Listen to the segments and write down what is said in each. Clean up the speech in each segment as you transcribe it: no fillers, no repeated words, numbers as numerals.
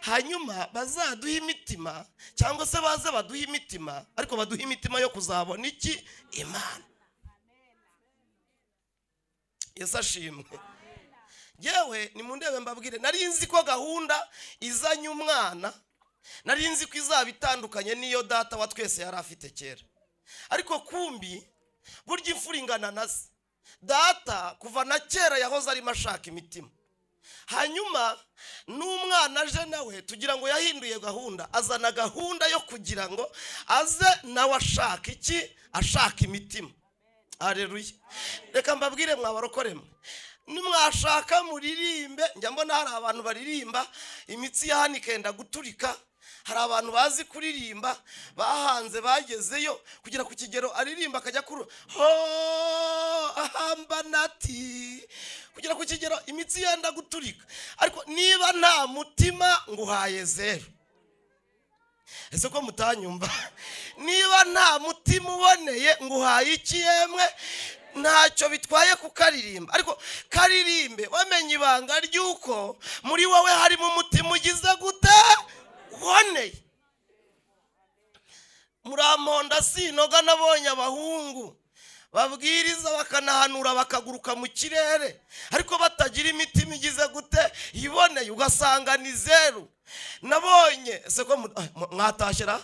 hanyuma bazaduha imitima cyangwa se baze baduha imitima, ariko baduha imitima yo kuzabona iki? Imana. Yesu ashimwe. Yewe nimundebe mbabwire, nari nzi ko gahunda izanye umwana, nari nzi ko izaba itandukanye n'iyo data wa twese yari afite kera, ariko kumbi burya imfura ingana na se. Data kuva na kera yahoze arimo ashaka imitima, hanyuma n'umwana aje nawe tugira ngo yahinduye gahunda, azana gahunda yo kugira ngo aze nawe ashaka iki? Ashaka imitima. Haleluya. Reka mbabwire mwabarokoremwe, nimwashaka muririmbe. Njya mbona hari abantu baririmba imitsi ya hano ikenda guturika, hari abantu bazi kuririmba bahanze bagezeyo kugira ku kigero aririmba akajya kuru ho ahamba nati, kugira ku kigero imitsi yenda guturika, ariko niba nta mutima nguhaye zero. Ese ko mutanyumva? Niba nta mutima uboneye nguhaye iki yemwe? Ntacyo bitwaye kukaririmba, ariko karirimbe wamenye ibanga ry'uko muri wowe harimo umutima ugize gute? Uboneye. Muramponda sinoga nabonye abahungu babwiriza bakanahanura bakaguruka mu kirere, ariko batagira imitima igize gute? Iboneye, ugasanga ni zero. Nabonye ese ko mwatashyira,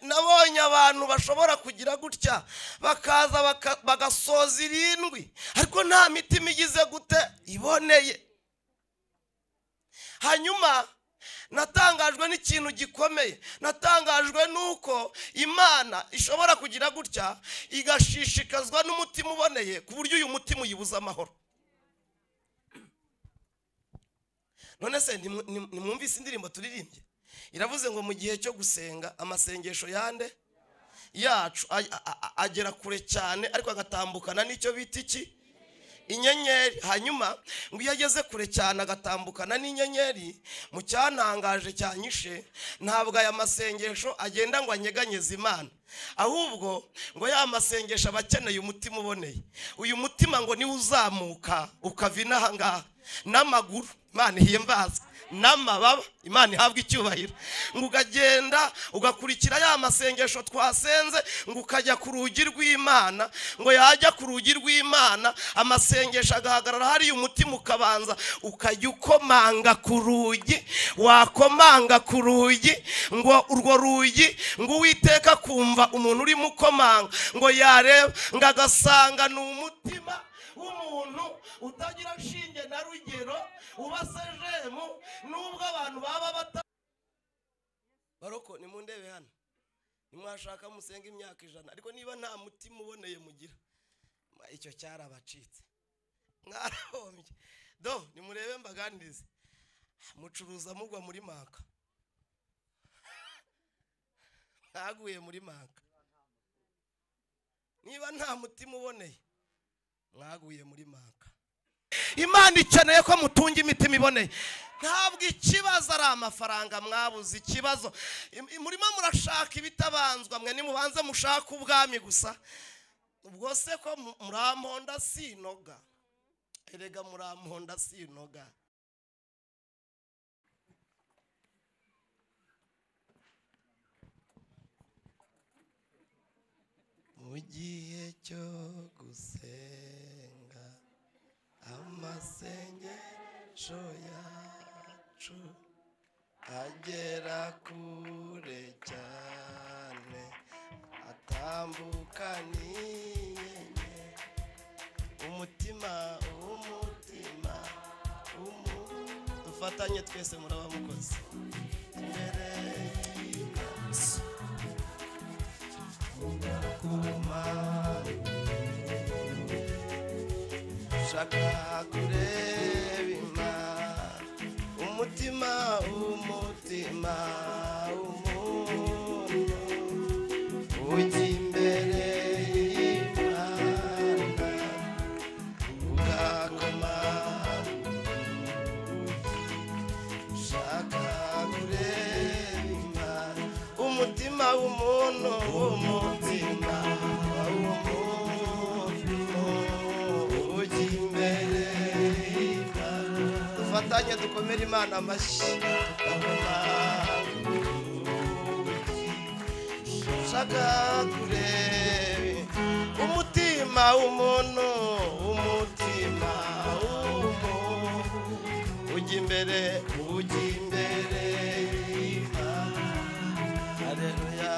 nabonye abantu bashobora kugira gutya bakaza bagasoza 7, ariko nta mitima igize gute? Iboneye. Hanyuma natangajwe n'ikintu gikomeye, natangajwe nuko Imana ishobora kugira gutya igashishikazwa n'umutima uboneye ku buryo uyu mutima uyibuza amahoro. None se nimwumvise indirimbo turirimbye iravuze ngo mu gihe cyo gusenga amasengesho yande yacu agera kure cyane, ariko agatambukana n'icyo bita iki? Inyenyeri. Hanyuma ngo iyo ageze kure cyane agatambukana n'inyenyeri, mu cyantangaje cyanyishe, ntabwo aya masengesho agenda ngo anyeganyeze Imana, ahubwo ngo ya masengesho abakeneye umutima uboneye. Uyu mutima ngo niwe uzamuka ukava inaha ngaha n'amaguru, Imana ihimbaza, n'amababa, Imana ihabwa icyubahiro, ngo ukagenda ugakurikira ya masengesho twasenze, ngo ukajya ku rugi rw'Imana, ngo yajya ku rugi rw'Imana amasengesho agahagarara hariya, umutima ukabanza ukajya ukomanga ku rugi. Wakomanga ku rugi, ngo urwo rugi ngo Uwiteka kumva umuntu urimo ukomanga, ngo yareba ngo agasanga ni umutima w'umuntu utagira shinge na rugero, ubasejemu, nubwo abantu baba bata. Baroko nimundebe hano, nimwashaka musenga imyaka 100, ariko niba nta mutima uboneye mugira, icyo cyarabacitse, mwarahombye. Do nimurebe mbaganirize, mucuruza mugwa muri maka, ntaguye muri maka. Niba nta mutima uboneye mwaguye muri maka. Imana ikeneye ko mutunga imitima iboneye. Ntabwo ikibazo ari amafaranga mwabuze, ikibazo murimo murashaka ibitabanzwa. Mwe nimubanze mushaka ubwami gusa. Ubwo se ko muramponda sinoga, erega muramponda sinoga. Mu gihe cyo gusenga amasengesho yacu agera kure cyane, atambuka n'inyenyeri. Umutima dufatanye twese muraba mukozi imbere y'Yesu. Shaka kureba Imana, umutima w'umuntu ujya imbere y'Imana ugakoma. Shaka kureba Imana, umutima w'umuntu, umutima ujya imbere y'Imana. Dufatanye mwanya dukomere Imana amashyi. Shaka kurebe umutima w'umuntu, umutima w'umuntu ujya imbere y'Imana. Haleluya.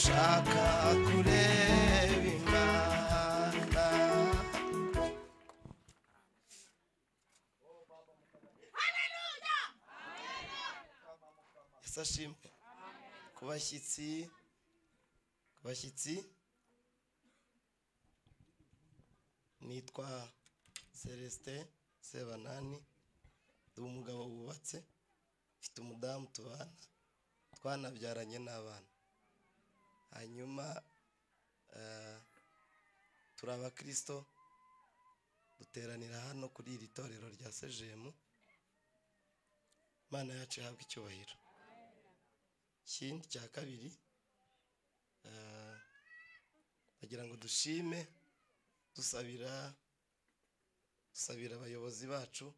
Shaka kureba Imana. Yesu ashimwe. Ku bashyitsi nitwa Celestin Sebanani, ndi umugabo wubatse, mfite umudamu tubana, twanabyaranye n'abana. Hanyuma turi abakristo, duteranira hano kuri iri torero rya Sejemu. Imana yacu ihabwa icyubahiro. Ikindi cya kabiri, bagira ngo dushime dusabira abayobozi bacu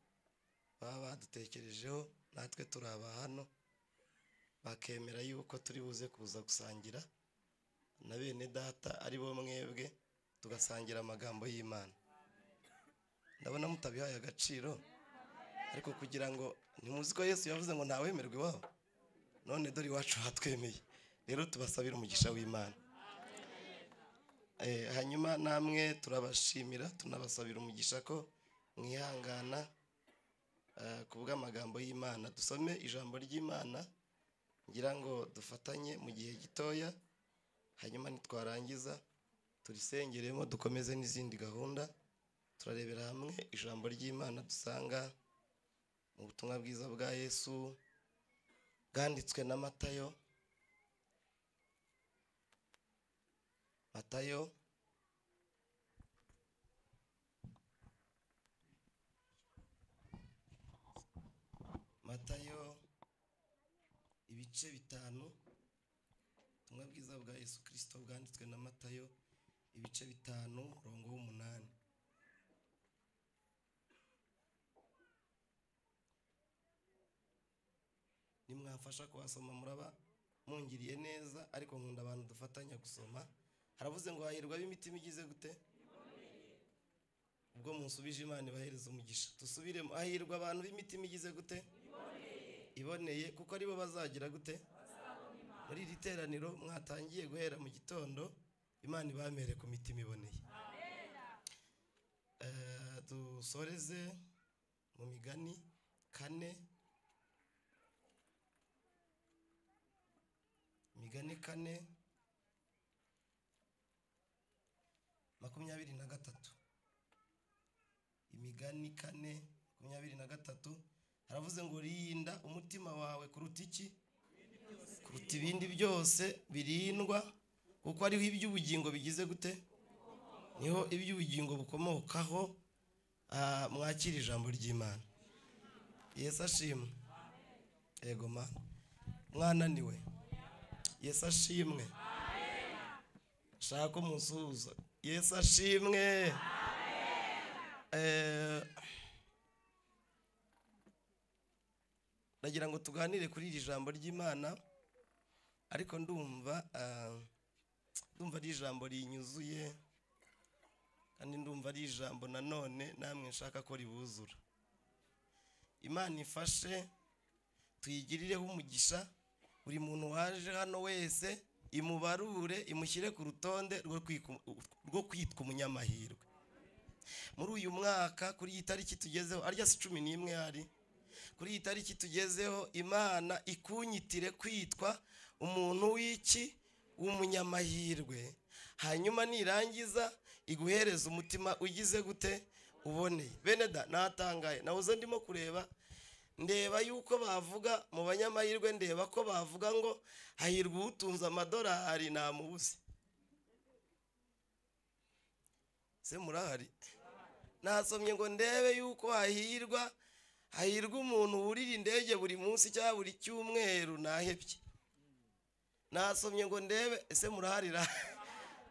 baba badutekerejeho, natwe turi aba hano, bakemera yuko turi buze kuza gusangira na bene data ari bo mwebwe, tugasangira amagambo y'Imana. Ndabona mutabihaye agaciro, ariko kugira ngo ntimuzi ko Yesu yavuze ngo ntawemerwe iwabo, none dore iwacu hatwemeye. Rero tubasabira umugisha w'Imana. Hanyuma namwe turabashimira, tunabasabira umugisha ko mwihangana ku bw'amagambo y'Imana. Dusome ijambo ry'Imana, ngira ngo dufatanye mu gihe gitoya, hanyuma nitwarangiza turisengeremo, dukomeze n'izindi gahunda. Turarebera hamwe ijambo ry'Imana dusanga mu butumwa bwiza bwa Yesu bwanditswe na Matayo. Matayo ibice 5. Ubutumwa bwiza bwa Yesu Kristo bwanditswe na Matayo ibice 5 umurongo w'8. Nimwafasha kuhasoma muraba mungiriye neza, ariko nkunda abantu dufatanya gusoma. Haravuze ngo hahirwa b'imitima igize gute? Ubwo munsubije Imana ibahereza umugisha. Tusubiremo, hahirwa abantu b'imitima igize gute? Iboneye, kuko aribo bazagira gute? Muri iri teraniro mwatangiye guhera mu gitondo, Imana ibamere ku mitima iboneye. Dusoreze mu Migani 4. Migani 4:23. Imigani 4:23 haravuze ngo rinda umutima wawe kuruta iki? Kuruta ibindi byose birindwa, kuko ariho iby'ubugingo bigize gute? Niho iby'ubugingo bukomokaho. Mwakira ijambo ry'Imana. Yesu ashimwe. Yego mana, mwananiwe. Yesu ashimwe. Shaka umusuhuza. Yesu ashimwe. Nagira ngo tuganire kuri iri jambo ry'Imana, ariko ndumva ari ijambo rinyuzuye, kandi ndumva ari ijambo nanone namwe nshaka ko ribuzura. Imana ifashe tuyigirireho umugisha, buri muntu waje hano wese imubarure, imushyire ku rutonde rwo kwitwa umunyamahirwe. Muri uyu mwaka kuri iyi tariki tugezeho, arya si 11 hari, kuri iyi tariki tugezeho, Imana ikunyitire kwitwa umuntu w'umunyamahirwe. Hanyuma nirangiza iguhereza umutima ugize gute? Uboneye. Bene da, natangaye, nahoze ndimo kureba, ndeba yuko bavuga mu banyamahirwe, ndeba ko bavuga ngo hahirwa utunze amadolari namubuze. Se murahari? Nasomye ngo ndebe yuko hahirwa umuntu wurira indege buri munsi cyangwa buri cyumweru nahebye. Nasomye ngo ndebe, ese muraharira?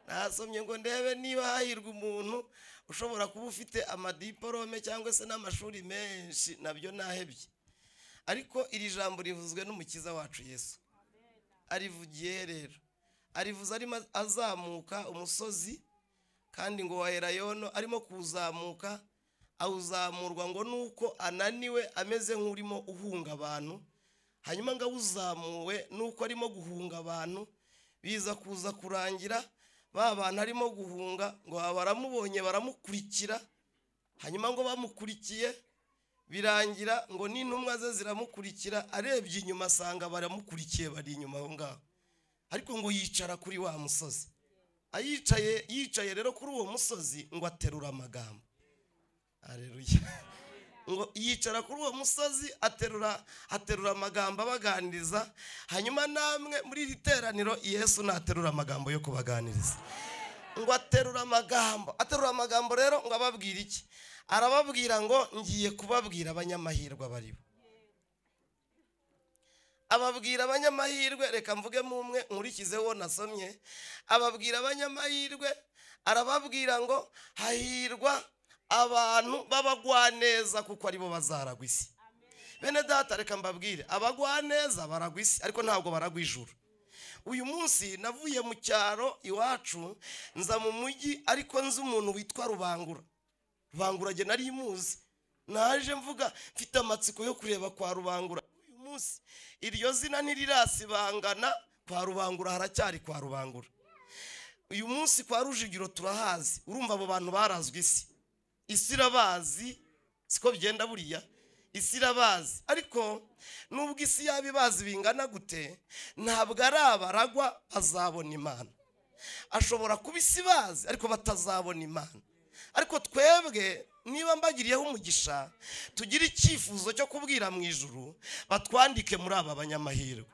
Nasomye ngo ndebe niba hahirwa umuntu ushobora kuba ufite amadiporome cyangwa se n'amashuri menshi, nabyo nahebye. Ariko iri jambo rivuzwe n'umukiza wacu Yesu. Arivugiye rero, arivuze arimo azamuka umusozi, kandi ngo wa Elayono arimo kuzamuka, awuzamurwa ngo nuko ananiwe ameze nk'urimo uhunga abantu. Hanyuma ngo awuzamuwe nuko arimo guhunga abantu, biza kuza kurangira ba bantu arimo guhunga ngo baramubonye baramukurikira. Hanyuma ngo bamukurikiye birangira ngo n'intumwa ze ziramukurikira, arebye inyuma asanga baramukurikiye bari inyuma aho ngaho. Ariko ngo yicara kuri wa musozi, yicaye rero kuri uwo musozi ngo aterura amagambo. Haleluya. Ngo yicara kuri uwo musozi aterura amagambo abaganiriza. Hanyuma namwe muri iri teraniro Yesu naterura amagambo yo kubaganiriza. Ngo aterura amagambo rero ngo ababwira iki? Arababwira ngo ngiye kubabwira abanyamahirwe baribo. Ababwira abanyamahirwe, reka mvuge mu umwe nkurikizeho nasomye. Ababwira abanyamahirwe, arababwira ngo hahirwa abantu b'abagwaneza kuko aribo bazaragwa isi. Bene data, reka mbabwire, abagwaneza baragwa isi ariko ntabwo baragwa ijuru. Uyu munsi navuye mu cyaro iwacu nza mu mujyi, ariko nzi umuntu witwa Rubangura. Rubangura je nari muzi, naje mvuga mfite amatsiko yo kureba kwa Rubangura. Uyu munsi iryo zina ntirirasibangana, kwa Rubangura haracyari kwa Rubangura. Uyu munsi kwa Rujugiro turahazi. Urumva abo bantu barazwe isi. Isi irabazi, siko bigenda buriya. Isi irabazi, ariko nubwo isi yabibazi bingana gute, ntabwo ari abaragwa bazabona Imana. Ashobora kuba isi bazi ariko batazabona Imana. Ariko twebwe niba mbagiriyeho umugisha, tugira icyifuzo cyo kubwira mu ijuru, batwandike muri aba banyamahirwe.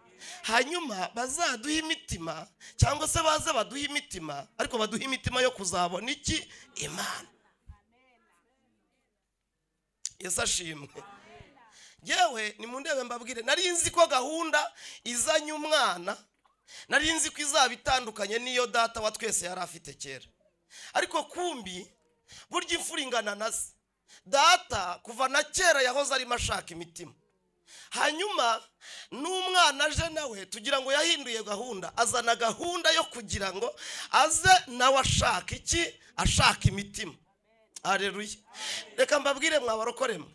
Hanyuma bazaduha imitima, cyangwa se baze baduha imitima, ariko baduha imitima yo kuzabona iki? Imana. Yesu ashimwe. Yewe nimundebe mbabwire, nari nzi ko gahunda izanye umwana, nari nzi ko izaba itandukanye n'iyo data wa twese yari afite kera. Ariko kumbi burya imfura ingana na se. Data kuva na kera yahoze arimo ashaka imitima. Hanyuma n'umwana aje nawe tugira ngo yahinduye gahunda, azana gahunda yo kugira ngo aze nawe ashaka iki? Ashaka imitima. Haleluya. Reka mbabwire mwabarokoremwe,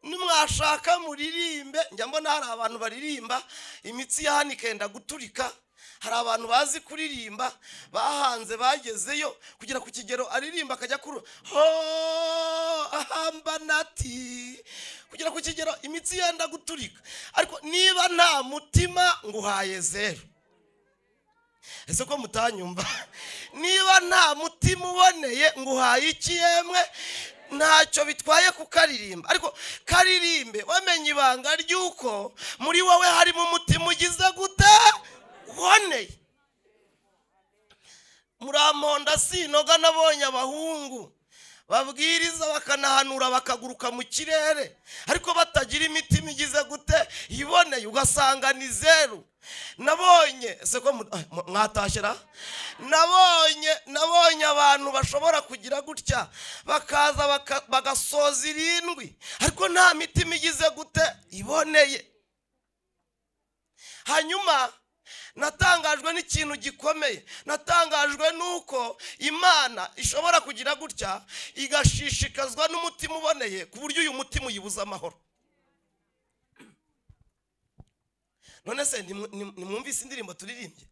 nimwashaka muririmbe. Njya mbona hari abantu baririmba imitsi ya hano ikenda guturika. Hari abantu bazi kuririmba, bahanze bagezeyo kugira ku kigero aririmba akajya kuri ahambanati, kugira ku kigero imitsi yenda guturika. Ariko niba nta mutima nguhaye zero. Ese ko mutanyumva? Niba nta mutima uboneye nguhaye iki yemwe? Ntacyo bitwaye kukaririmba. Ariko karirimbe wamenye ibanga ry'uko muri wowe harimo umutima ugize gute? Uboneye. Muramonda sinoga nabonye abahungu babwiriza bakanahanura bakaguruka mu kirere, ariko batagira imitima igize gute? Iboneye. Ugasanga ni zero. Nabonye seko mwatashyira, nabonye abantu bashobora kugira gutya bakaza bagasoza 7, ariko nta mitima igize gute? Iboneye. Hanyuma natangajwe n'ikintu gikomeye. Natangajwe nuko Imana ishobora kugira gutya igashishikazwa n'umutima uboneye, ku buryo uyu mutima uyibuza amahoro. None se nimwumvise indirimbo turirimbye?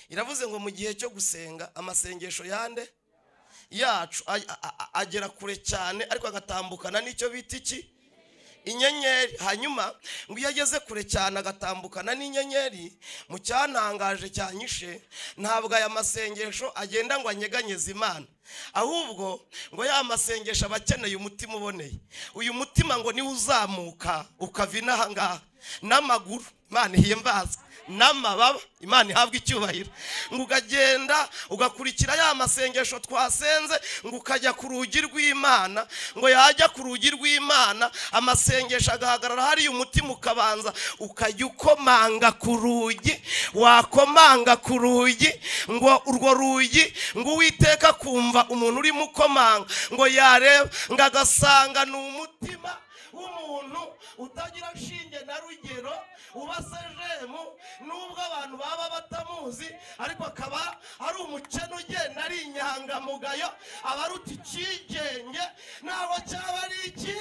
Iravuze ngo mu gihe cyo gusenga amasengesho yande yacu agera kure cyane, ariko agatambukana n'icyo bita iki? Inyenyeri. Hanyuma ngo iyo ageze kure cyane agatambukana n'inyenyeri, mu cyantangaje cyanyishe, ntabwo aya masengesho agenda ngo anyeganyeze Imana, ahubwo ngo ya masengesho abakeneye umutima uboneye. Uyu mutima ngo niwe uzamuka ukava inaha ngaha n'amaguru, Imana ihimbazwe, n'amababa, Imana ihabwa icyubahiro, ngo ukagenda ugakurikira ya masengesho twasenze, ngo ukajya ku rugi rw'Imana. Ngo yajya ku rugi rw'Imana amasengesho agahagarara hari umutima ukabanza ukajya ukomanga ku rugi. Wakomanga ku rugi, ngo urwo rugi ngo Uwiteka kumva kumva umuntu urimo ukomanga ngo yareba ngo agasanga ni umutima w'umuntu utagira shinge na rugero ubasejemu nubwo abantu baba batamuzi ariko akaba ari umukene ugenda ari inyangamugayo abaruta ikigenge naho cyaba ari iki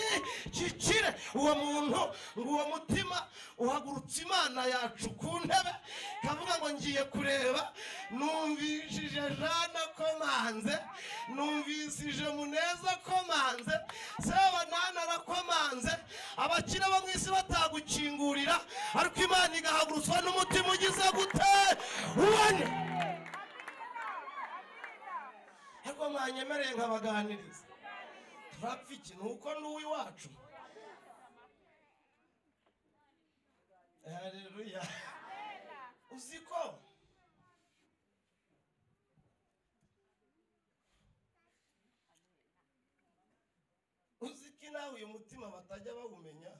kikire uwo muntu ngo uwo mutima uhagurutse Imana yacu ku ntebe kavuga ngo ngiye kureba numvishije Jana komanze numvishije Muneza komanze seba nana rakomanze abakire bo mwisi batagukingurira ariko Imana igahagurutswa n'umutima ugize gute ubone ariko mwanyemereye nkabaganiriza turapfa iki nuko n'uwi wacu haleluya uziko uziki nawe uyu mutima batajya bawumenya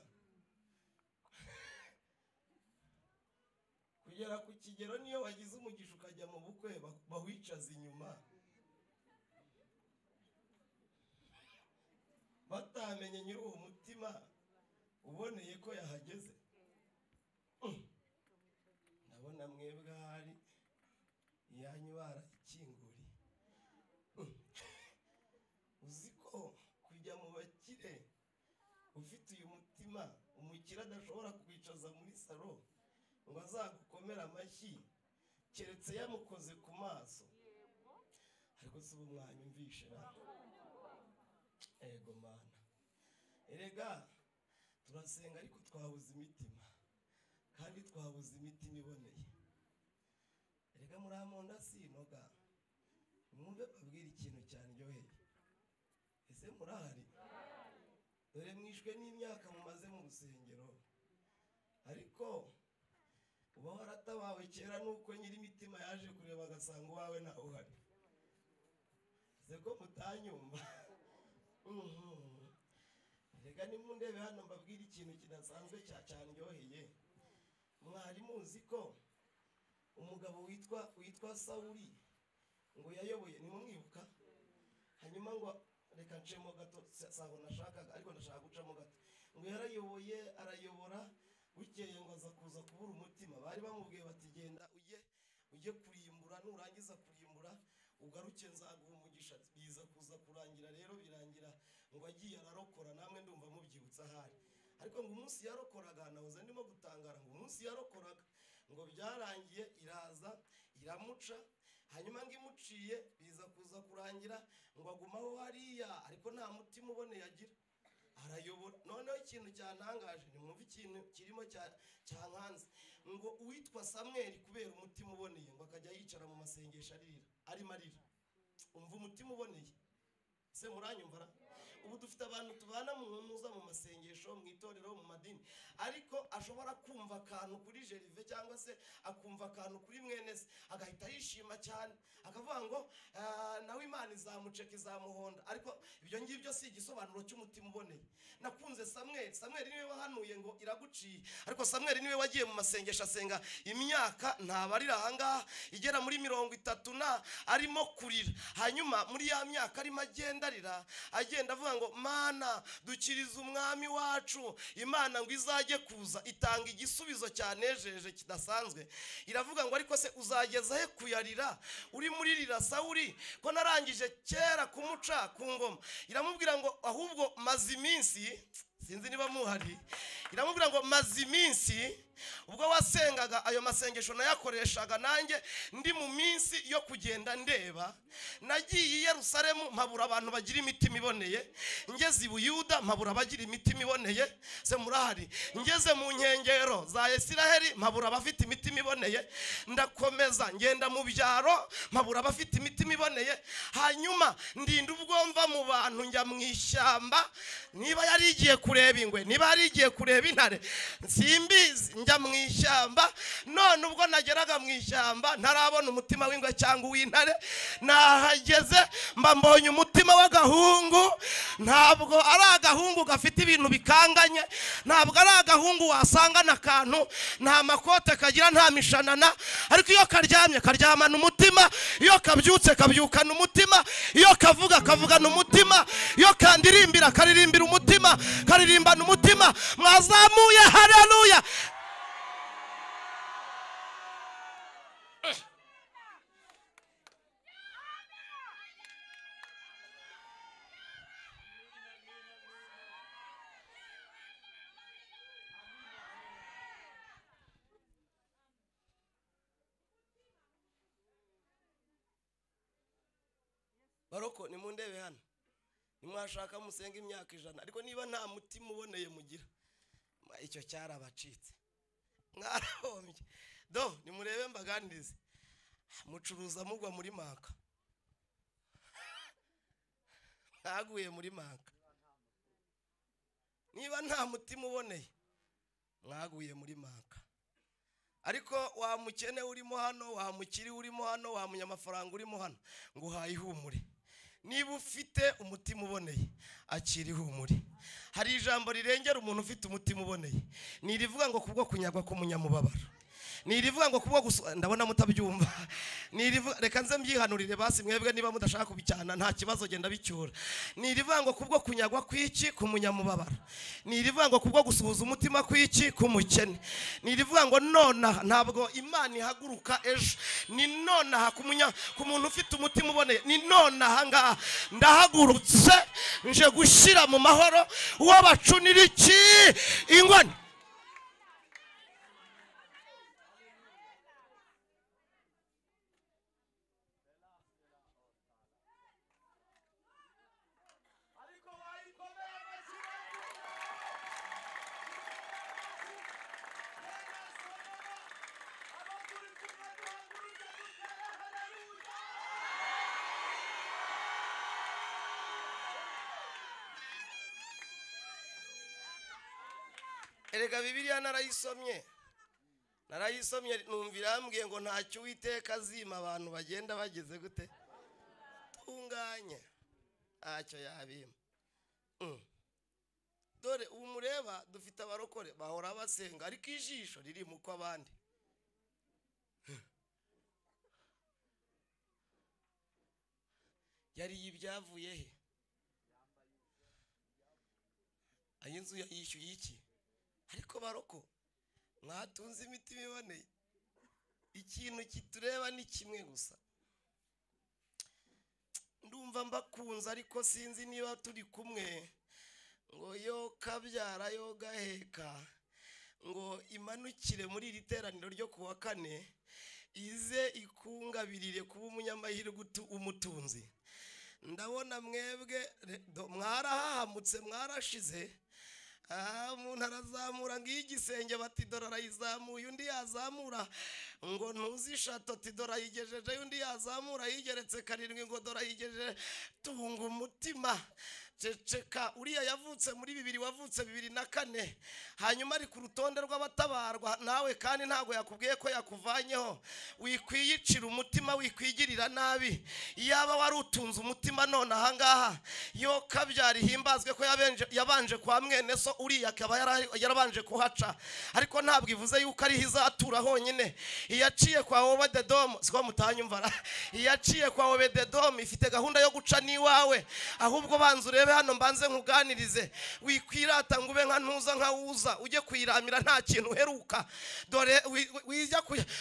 kugera ku kigero niyo wagize umugisha ukajya mu bukwe bawicaza inyuma batamenye nyiri uwo mutima uboneye ko yahageze ndabona mwebwe hari iyanyu barayikinguriye uziko kujya mu bakire ufite uyu mutima umukire adashobora kwicaza muri salo ngo azagukomera amashyi keretse yamukoze ku maso ariko si ubu mwanyumvishe ego mana erega turasenga ariko twabuze imitima kandi twabuze imitima iboneye erega muri amonda sinoga mwumve babwira ikintu cyanryoheye ese murahari dore mwishwe n'imyaka mumaze mu rusengero ariko uba waratabawe kera nuko nyiri imitima yaje kureba agasanga uwawe ntawe uhari ese ko mutanyumva rega nimundebe hano mbabwira ikintu kidasanzwe cyanryoheye mwari muzi ko umugabo witwa Sawuli ngo yayoboye nimumwibuka hanyuma ngo reka ncemo gato saho nashakaga ariko ndashaka gucamo gato ngo yarayoboye arayobora bukeye ngo aza kuza kubura umutima bari bamubwiye bati genda ujye kurimbura nurangiza kurimbura ugaruke nzaguha umugisha biza kuza kurangira rero birangira ngo agiye ararokora namwe ndumva mubyibutsa ahari ariko ngo umunsi yarokoraga nahoze ndimo gutangara ngo umunsi yarokoraga ngo byarangiye iraza iramuca hanyuma ngo imuciye biza kuza kurangira ngo agumaho hariya ariko nta mutima ubone yagira arayobora noneho ikintu cyantangaje ni mwumva ikintu kirimo cyankanze ngo uwitwa Samweli kubera umutima uboneye ngo akajya yicara mu masengesho arimo arira umva umutima uboneye se muranyumvara ubu dufite abantu tubana mu muza mu masengesho mu itorero mu madini ariko ashobora kumva akantu kuri Jerive cyangwa se akumva akantu kuri mwene se agahita yishima cyane akavuga ngo nawe Imana izamuceka izamuhonda ariko ibyo ngibyo si igisobanuro cy'umutima uboneye nakunze Samweli niwe wahanuye ngo iraguciye ariko Samweli niwe wagiye mu masengesho asenga imyaka ntabarira ahangaha igera muri 30 na arimo kurira hanyuma muri ya myaka arimo agendarira agenda avuga ngo Mana dukiriza umwami wacu Imana ngo izajye kuza itanga igisubizo cyanejeje kidasanzwe iravuga ngo ariko se uzageza he kuyarira uri muri rira Sawuli ko narangije kera kumuca ku ngoma iramubwira ngo ahubwo maze iminsi sinzi niba muhari iramubwira ngo maze iminsi ubwo wasengaga ayo masengesho nayakoreshaga nanjye ndi mu minsi yo kugenda ndeba nagiye i Yerusalemu mpabura abantu bagira imitima iboneye ngeze i Buyuda mpabura bagira imitima iboneye se murahari ngeze mu nkengero za Isiraheli mpabura abafite imitima iboneye ndakomeza ngenda mu byaro mpabura abafite imitima iboneye hanyuma ndinda ubwo mva mu bantu njya mu ishyamba niba yari igiye kureba ingwe niba yari igiye kureba b'intare simbizi, njya mu ishyamba, none ubwo nageraga mu ishyamba ntarabona umutima w'ingwe cyangwa uw'intare, nahageze mba mbonye umutima w'agahungu. Ntabwo ari agahungu gafite ibintu bikanganye, ntabwo ari agahungu wasangana akantu, nta makote kagira, nta mishanana, ariko iyo karyamye karyamana umutima, iyo kabyutse kabyukana umutima, iyo kavuga kavugana umutima, iyo kandirimbira karirimbira umutima, karirimbana umutima. Mwazamuye haleluya. Baroko nimundebe hano, nimwashaka musenga imyaka 100, ariko niba nta mutima uboneye mugira, icyo cyarabacitse, mwarahombye. Do nimurebe mbaganirize, mucuruza mugwa muri maka, ntaguye muri maka. Niba nta mutima uboneye mwaguye muri maka. Ariko wa mukene urimo hano, wa mukiri urimo hano, wa munyamafaranga urimo hano, ngo hayihumure. Niba ufite umutima uboneye akiri ihumure. Hari ijambo rirengera umuntu ufite umutima uboneye, nirivuga ngo kubwo kunyagwa k'umunyamubabaro, nirivuga ngo kubwo ndabona mutabyumva, nirivuga reka nze mbyihanurire basi mwebwe niba mudashaka kubicyana nta kibazo genda bicyura. Nirivuga ngo kubwo kunyagwa kw'iki k'umunyamubabaro, nirivuga ngo kubwo gusuhuza umutima kw'iki k'umukene, nirivuga ngo nona ntabwo Imana ihaguruka ejo, ni nona ku muntu ufite umutima uboneye, ni nona hanga ndahagurutse nje gushira mu mahoro uwo bacunira iki ingoni. Erega Bibiliya narayisomye numvira ambwiye ngo ntacyo Uwiteka azima abantu bagenda bageze gute tunganye, ntacyo yabima. Dore umureba dufite abarokore bahora basenga, ariko ijisho riri mu kw'abandi. Yari ibyavuye he? Ayinzu yishyuye iki? Ariko baroko mwatunze imitima iboneye, ikintu kitureba ni kimwe gusa. Ndumva mbakunze ariko sinzi niba turi kumwe. Ngo yo kabyara yo gaheka, ngo imanukire muri iri teraniro ryo kuwa 4 ize ikungabirire kuba umunyamahirwe umutunzi. Ndabona mwebwe mwarahahamutse, mwarashize. Umuntu arazamura ngo igisenge bati dora arayizamuye, undi yazamura ngo ntuzishato ati dora yigejeje, undi yazamura yigeretse 7 ngo dora yigejeje. Tunga umutima ceceka. Uriya yavutse muri 2 wavutse 2004, hanyuma ari ku rutonde rw'abatabarwa nawe, kandi ntago yakubwiye ko yakuvanyeho. Wikwiyicira umutima, wikwigirira nabi. Yaba wari utunze umutima none ahangaha yo kabyari himbazwe ko yabanje kwa mwene so, uriya akaba yarabanje kuhaca, ariko ntabwo ivuze yuko ari hizatura honyine. Iyaciye kwa Obededom siko mutanyumvara, iyaciye kwa Obededom ifite gahunda yo guca niwawe. Ahubwo banzure hano mbanze nkuganirize, wikwirata ngo ube nka ntuza nka wuza ujye kuyiramira nta kintu uheruka. Dore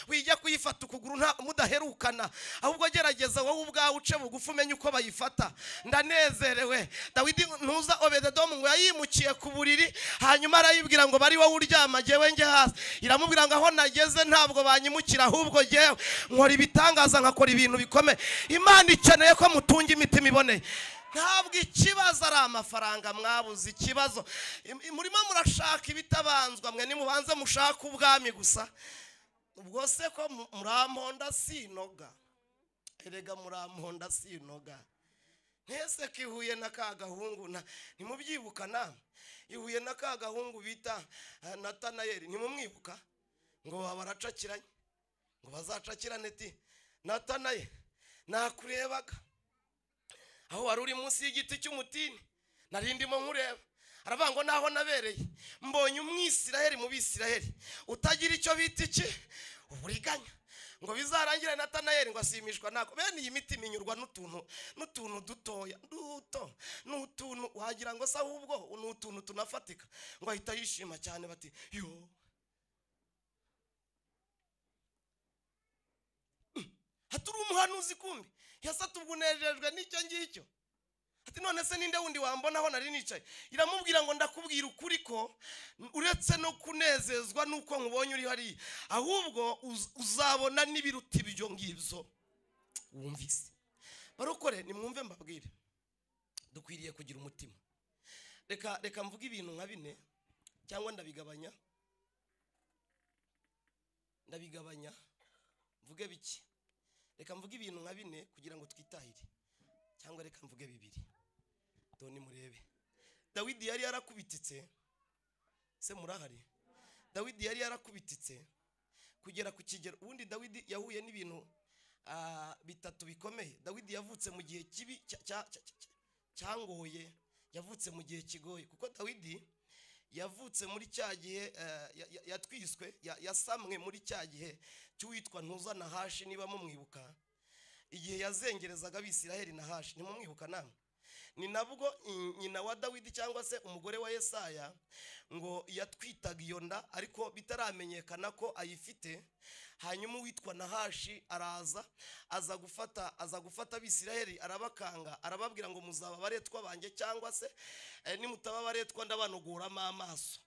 wijya kuyifata ukuguru nta mudaherukana, ahubwo gerageza wowe ubwawe uce bugufi umenye uko bayifata. Ndanezerewe. Dawidi ntuza Obededom ngo yayimukiye ku buriri, hanyuma arayibwira ngo bari wowe uryama jewe nge hasi. Iramubwira ngo aho nageze ntabwo banyimukira, ahubwo jewe nkora ibitangaza nkakora ibintu bikomeye. Imana ikeneye ko mutunga imitima iboneye. Ntabwo ikibazo ari amafaranga mwabuze, ikibazo murimo murashaka ibitabanzwa. Mwe nimubanze mushaka ubwami gusa. Ubwo se ko muramponda sinoga, erega muramponda sinoga. Ntese kihuye na ka gahungu ntimubyibuka namwe. ihuye na ka gahungu bita Natanayeli, ntimumwibuka ngo baracakiranye, ngo bazacakirane ati Natanaye nakurebaga aho wari uri munsi y'igiti cy'umutini, nari ndimo nkureba. Aravuga ngo naho nabereye mbonye umwisiraheli mu Bisiraheli utagira icyo bita iki uburiganya, ngo bizarangira Natanayeli ngo asimishwa nako. Bene iyi miti minyurwa n'utuntu dutoya n'utuntu wagira ngo se ahubwo n'utuntu tunafatika, ngo ahita yishima cyane bati yo haturi umuhanuzi kumbi yasatubunejejwe n'icyo ngicyo. Ati none se ninde wundi wambonaho nari nicaye? Iramubwira ngo ndakubwira ukuri ko uretse no kunezezwa nuko nkubonye uri hari, ahubwo uzabona n'ibiruta ibyo ngibyo wumvise. Barokore nimwumve mbabwire, dukwiriye kugira umutima. Reka mvuga ibintu nka bine cyangwa ndabigabanya mvuge biki. Reka mvuge ibintu nka bine kugira ngo twitahire, cyangwa reka mvuge bibiri. Doni murebe, Dawidi yari yarakubititse, se murahari? Dawidi yari yarakubititse kugera ku kigero. Ubundi Dawidi yahuye n'ibintu bitatu bikomeye. Dawidi yavutse mu gihe kibi cyangoye, yavutse mu gihe kigoye, kuko Dawidi yavutse muri cya gihe yatwiswe, yasamwe muri cya gihe cy'uwitwa Ntuza Nahashi, niba mumwibuka, igihe yazengerezaga Abisiraheli Nahashi, ntimumwibuka namwe? Ni nabwo nyina wa Dawidi cyangwa se umugore wa Yesaya ngo yatwitaga iyo nda, ariko bitaramenyekana ko ayifite. Hanyuma uwitwa Nahashi aza gufata Abisiraheli, arabakanga, arababwira ngo muzaba baretwa banjye, cyangwa se nimutaba baretwa ndabanogoramo amaso.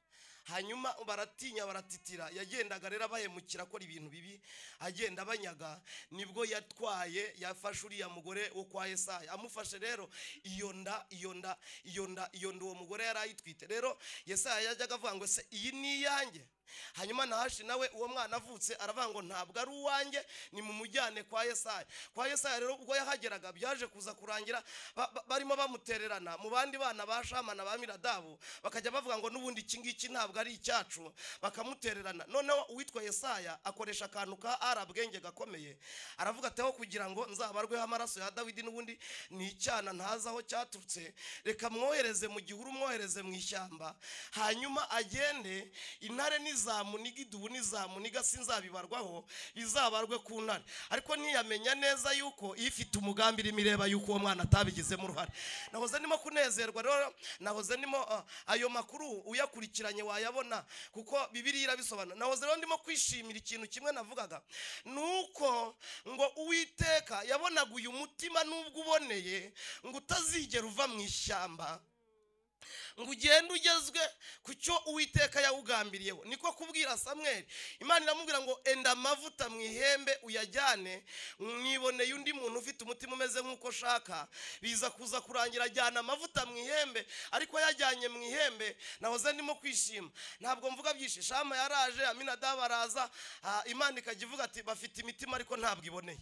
Hanyuma baratinya baratitira, yagendaga rero abahemukira akora ibintu bibi, agenda abanyaga. Nibwo yafashe uriya mugore wo kwa Yesaya, amufashe rero iyo nda uwo mugore yari ayitwite. Rero Yesaya yajyaga avuga ngo se iyi ni iyanjye. Hanyuma Nahashi nawe uwo mwana avutse aravuga ngo ntabwo ari uwanjye, ni mu mujyane kwa Yesaya. Kwa Yesaya rero ubwo yahageraga byaje kuza kurangira barimo bamutererana mu bandi bana ba Shama na ba Miradabu, bakajya bavuga ngo n'ubundi iki ngiki ntabwo ari icyacu, bakamutererana. Noneho uwitwa Yesaya akoresha akantu ka arabwenge gakomeye, aravuga ati aho kugira ngo nzabarweho amaraso ya Dawidi, n'ubundi ni icyana ntazi aho cyaturutse, reka mwohereze mu gihuru, mwohereze mu ishyamba, hanyuma agende intare nizamuniga idubu nizamuniga sinzabibarwaho, bizabarwe ku ntare. Ariko ntiyamenya neza yuko ifite umugambi irimo ireba yuko uwo mwana atabigizemo uruhare. Nahoze ndimo kunezerwa rero, nahoze ndimo ayo makuru uyakurikiranye wayabona, kuko Bibiliya irabisobanura. Nahoze rero ndimo kwishimira ikintu kimwe navugaga, nuko ngo Uwiteka yabonaga uyu mutima nubwo uboneye, ngo utazigera uva mu ishyamba, ngo ugende ugezwe ku cyo Uwiteka yawugambiriyeho. Niko kubwira Samweli, Imana iramubwira ngo enda amavuta mu ihembe uyajyane, mwiboneye undi muntu ufite umutima umeze nk'uko shaka. Biza kuza kurangira ajyana amavuta mu ihembe, ariko yajyanye mu ihembe. Nahoze ndimo kwishima, ntabwo mvuga byinshi. Shama yaraje, Aminadabu araza, Imana ikajya ivuga ati bafite imitima ariko ntabwo iboneye.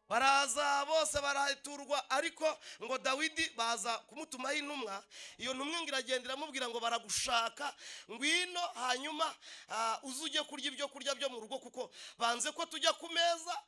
Baraza bose baraturwa, ariko ngo Dawidi baza kumutumaho intumwa. Iyo ntumwa iragenda iramubwira ngo baragushaka, ngwino hanyuma uzujye kurya ibyo kurya byo mu rugo, kuko banze ko tujya ku meza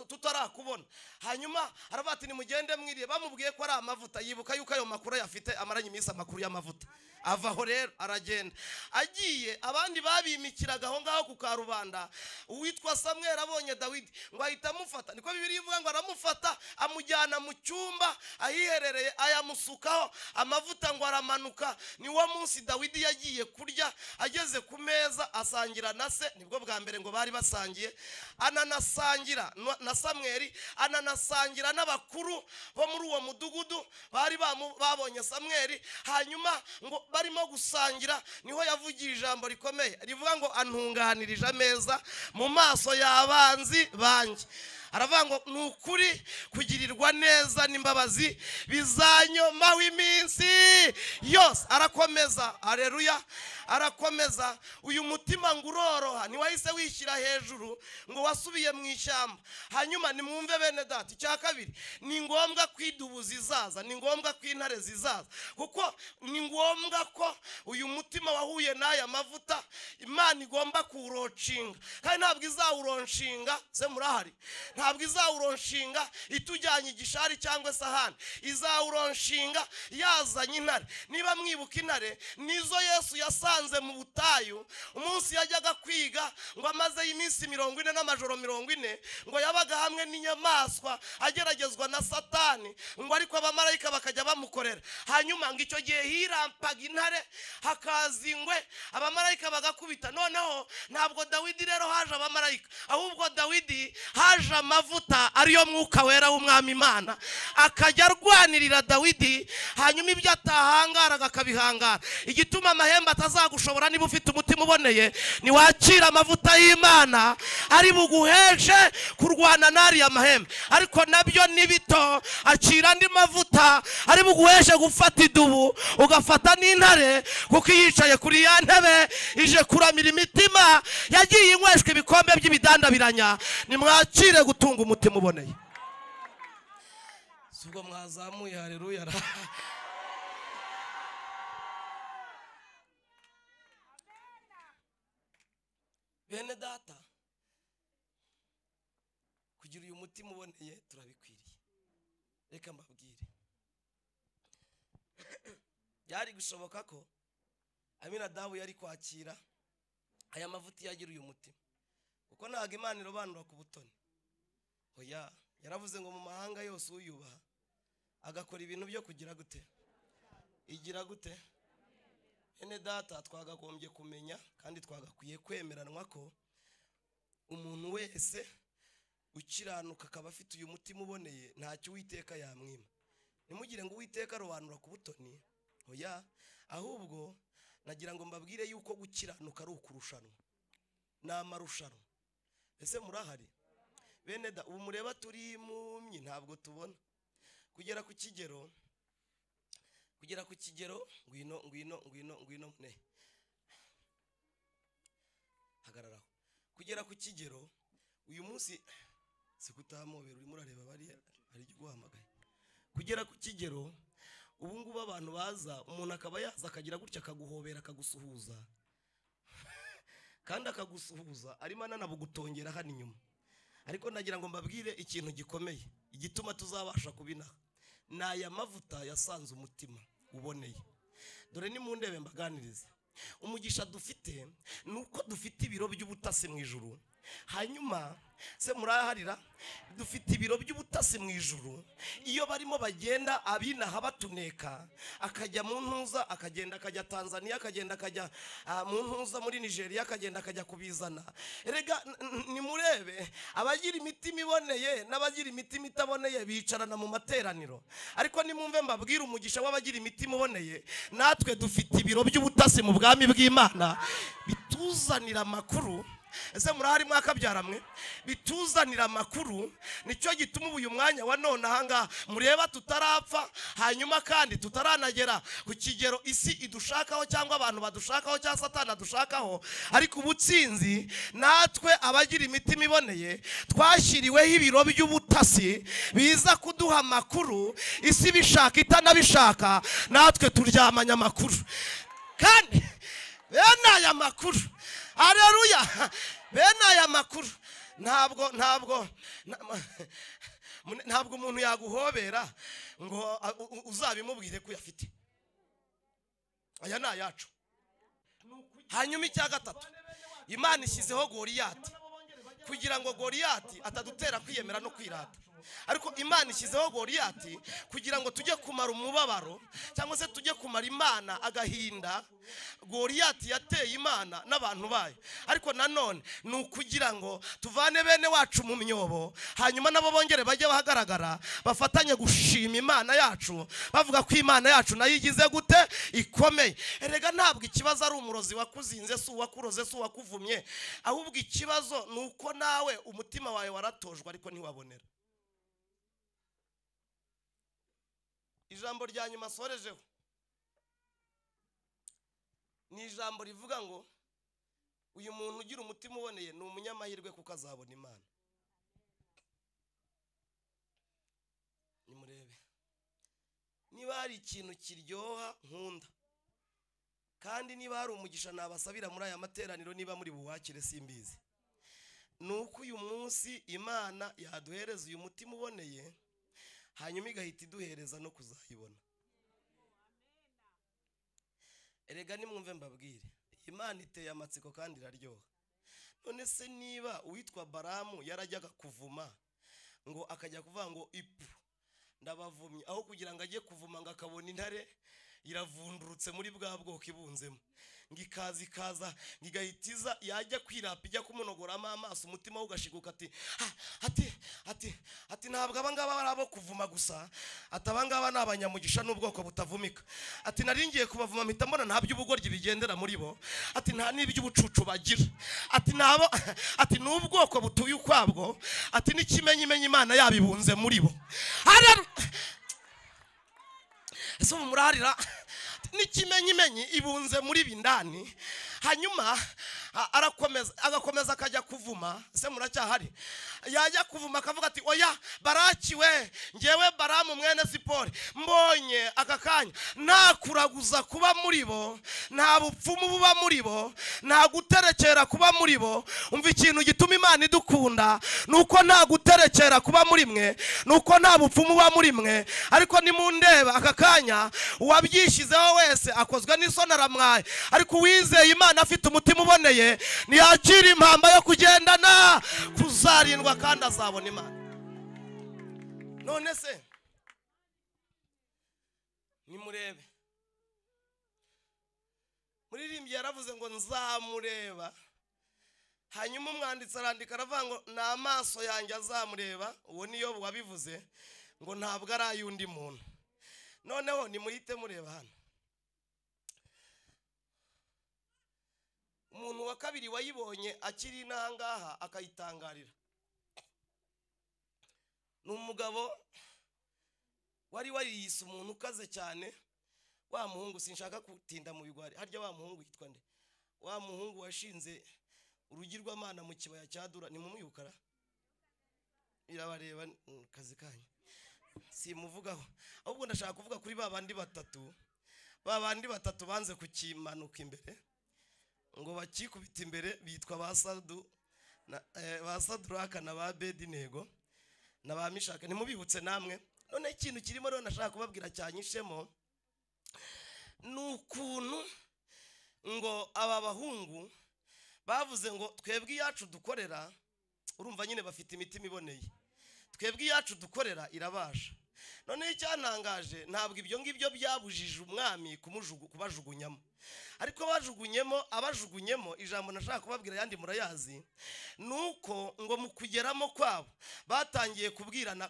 tutarakubona. Hanyuma aravuga ati nimugende mwiriye. Bamubwiye ko ari amavuta, yibuka yuko ayo makuru yafite, amaranye iminsi amakuru y'amavuta. Avaho rero aragenda. Agiye abandi babimikiraga aho ngaho ku karubanda. Uwitwa Samweli abonye Dawidi ngo ahita amufata. Niko Bibiliya ivuga ngo aramufata, amujyana mu cyumba ahiherereye, ayamusukaho amavuta ngo aramanuka. Niwo munsi Dawidi yagiye kurya, ageze ku meza asangira na se. Nibwo bwa mbere ngo bari basangiye, ananasangira na Samweli, ananasangira n'abakuru bo muri uwo mudugudu bari babonye Samweli. Hanyuma ngo barimo gusangira, niho yavugiye ijambo rikomeye rivuga ngo antunganirije ameza mu maso y'abanzi banjye. Aravuga ngo nukuri kugirirwa neza n'imbabazi bizanyomaho iminsi yose. Arakomeza, haleluya, arakomeza. Uyu mutima ngo uroroha, ntiwahise wishyira hejuru ngo wasubiye mu ishyamba. Hanyuma nimwumve bene data, icya kabiri, ni ngombwa kwidubuza izaza, ni ngombwa ko intare zizaza, kuko ni ngombwa ko uyu mutima wahuye n'aya mavuta Imana igomba kuwuronshinga. Kandi ntabwo izawuronshinga, se murahari, ntabwo izawuronshinga itujyanye igishari cyangwa se ahandi. Izawuronshinga yazanye intare. Niba mwibuka intare nizo Yesu yasanze mu butayu umunsi yajyaga kwiga, ngo amaze iminsi 40 n'amajoro 40, ngo yabaga hamwe n'inyamaswa ageragezwa na Satani, ngo ariko abamarayika bakajya bamukorera. Hanyuma ngo icyo gihe hirampaga intare, hakaza ingwe, abamarayika bagakubita. Noneho ntabwo Dawidi rero haje abamarayika, ahubwo Dawidi haje amavuta ariyo mwuka wera w'umwami Imana, akajya arwanirira Dawidi. Hanyuma ibyo atahangaraga akabihangara. Igituma amahembe atazagushobora niba ufite umutima uboneye, ni wakira amavuta y'Imana ari buguheshe kurwana n'ariya mahembe. Ariko nabyo ni bito, akira andi mavuta ari buguheshe gufata idubu, ugafata n'intare, kuko yicaye kuri ya ntebe ije kuramira imitima yagiye inyweshwa ibikombe by'ibidandabiranya. Nimwakire gutunga umutima uboneye. Subwo mwazamuye, haleluya. Bene data, kugira uyu mutima uboneye turabikwiriye. Reka mbabwire, byari gushoboka ko Aminadabu yari kwakira aya mavuta yagira uyu mutima, kuko ntabwo Imana irobanura ku butoni. Oya, yaravuze ngo mu mahanga yose uyubaha agakora ibintu byo kugira gute, igira gute. Bene data, twagagombye kumenya kandi twagakwiye kwemeranwa ko umuntu wese ukiranuka akaba afite uyu mutima uboneye ntacyo Uwiteka yamwima. Nimugire ngo Uwiteka arobanura ku butoni, oya, ahubwo nagira ngo mbabwire yuko gukiranuka ari ukurushanwa, ni amarushanwa. Ese murahari bene da? Ubu mureba turi impumyi, ntabwo tubona. Kugera ku kigero ngwino ne hagararaho. Kugera ku kigero uyu munsi sikutamobera, urimo urareba bari ari guhamagaye. Kugera ku kigero ubu ngubu abantu baza, umuntu akaba yaza akagira gutya akaguhobera akagusuhuza kandi akagusuhuza arimo ananabugutongera hano inyuma. Ariko nagira ngo mbabwire ikintu gikomeye igituma tuzabasha kubinaha, ni aya mavuta yasanze umutima uboneye. Dore ni mu ndebe mbaganirize, umugisha dufite nuko dufite ibiro by'ubutasi mu ijuru. Hanyuma se muraharira, dufite ibiro by'ubutasi mu ijuru. Iyo barimo bagenda abinaha batuneka, akajya mu ntuza, akagenda akajya Tanzania, akagenda akajya mu ntuza muri Nigeria, akagenda akajya kubizana. Erega nimurebe, abagira imitima iboneye n'abagira imitima itaboneye bicarana mu materaniro. Ariko nimumve mbabwira umugisha w'abagira imitima iboneye, natwe dufite ibiro by'ubutasi mu bwami bw'Imana bituzanira amakuru. Ese murahari mwakabyaramwe? Bituzanira amakuru. Nicyo gituma uyu mwanya wa none ahanga mureba tutarapfa, hanyuma kandi tutaranagera ku kigero isi idushakaho cyangwa abantu badushakaho cyangwa Satani adushakaho. Ariko ubutsinzi natwe abagira imitima iboneye twashyiriweho ibiro by'ubutasi biza kuduha amakuru. Isi bishaka itanabishaka, natwe turyamanya amakuru. Kandi bene aya makuru, haleluya, bene aya makuru ntabwo umuntu yaguhobera ngo uzabimubwire ko uyafite. Aya ni ayacu. Hanyuma icya gatatu, Imana ishyizeho Goliyati kugira ngo Goliyati atadutera kwiyemera no kwirata. Ariko Imana ishyizeho Goliyati kugira ngo tujye kumara umubabaro cyangwa se tujye kumara Imana agahinda Goliyati yateye Imana n'abantu bayo. Ariko nanone ni ukugira ngo tuvane bene wacu mu myobo, hanyuma nabo bongere bajye bahagaragara bafatanye gushima Imana yacu, bavuga ko Imana yacu nayo igize gute, ikomeye. Erega ntabwo ikibazo ari umurozi wakuzinze, si uwakuroze, si uwakuvumye, ahubwo ikibazo ni uko nawe umutima wawe waratojwe ariko ntiwabonera. Ijambo rya nyuma sorejeho, ni ijambo rivuga ngo uyu muntu ugira umutima uboneye ni umunyamahirwe kuko azabona Imana. Nimurebe, niba hari ikintu kiryoha nkunda, kandi niba hari umugisha nabasabira muri aya materaniro, niba muri buwakire simbizi, nuko uyu munsi Imana yaduhereza uyu mutima uboneye, hanyuma igahita iduhereza no kuzayibona. Erega nimwumve mbabwire, Imana iteye amatsiko kandi iraryoha. None se niba uwitwa Balamu yarajyaga kuvuma ngo akajya kuvuga ngo ipu ndabavumye, aho kugira ngo ajye kuvuma ngo akabona intare iravundurutse muri bwa bwoko ibunzemo, ngikaza ngigahitiza, yajya kwirapa ijya kumunogoramo amaso, umutima we ugashiguka ati ntabwo abangaba bari abo kuvuma gusa, ati abangaba ni abanyamugisha n'ubwoko butavumika, ati naringiye kubavuma mpita mbona nta by'ubugoryi bigendera muri bo, ati nta n'iby'ubucucu bagira, ati nabo, ati n'ubwoko butuye ukwabwo, ati n'ikimenyimenyi Imana yabibunze muri bo. Ese murarira, n'ikimenyimenyi ibunze muri bindani. Hanyuma agakomeza akajya kuvuma. Se muracyahari? Yajya kuvuma akavuga ati oya Baraki we, ngewe Balamu mwene Sipori mbonye aka kanya nta kuraguza kuba muri bo, nta bupfumu buba muri bo, nta guterekera kuba muri bo. Umva ikintu gituma Imana idukunda, nuko nta guterekera kuba muri mwe, nuko nta bupfumu buba muri mwe. Ariko nimundeba aka kanya, uwabyishyizeho wese akozwe n'isoni aramwaye, ariko uwizeye Imana afite umutima uboneye ntiyakira impamba yo kugendana kuzarindwa kandi azabona Imana. None se nimurebe, muririmbyi yaravuze ngo nzamureba, hanyuma umwanditsi arandika aravuga ngo ni amaso yanjye azamureba. Uwo niyo wabivuze ngo ntabwo ari ay'undi muntu. Noneho nimuhite mureba hano, umuntu wa kabiri wayibonye akiri n'ahangaha akayitangarira ni umugabo wari wariyise umuntu ukaze cyane. Wa muhungu, sinshaka kutinda mu bigwari, harya wa muhungu yitwa nde? Wa muhungu washinze urugirwamana mu kibaya cya Dura, ni mumwibukara? Irabareba kazi kanyu, simuvugaho, ahubwo ndashaka kuvuga kuri babandi batatu banze kukimanuka imbere ngo bakikubita imbere, bitwa ba Saduraka na ba Abedinego na ba Mishaka. Ntimubibutse namwe? None ikintu kirimo rero nashaka kubabwira cyanyishemo, nukuntu ngo aba bahungu bavuze ngo twebwe iyacu dukorera, urumva nyine bafite imitima iboneye, twebwe iyacu dukorera irabasha. None icyantangaje, ntabwo ibyo ngibyo byabujije umwami kubajugunyamo, ariko abajugunyemo ijambo nashaka kubabwira yandi murayazi, nuko ngo mu kugeramo kwabo batangiye kubwirana,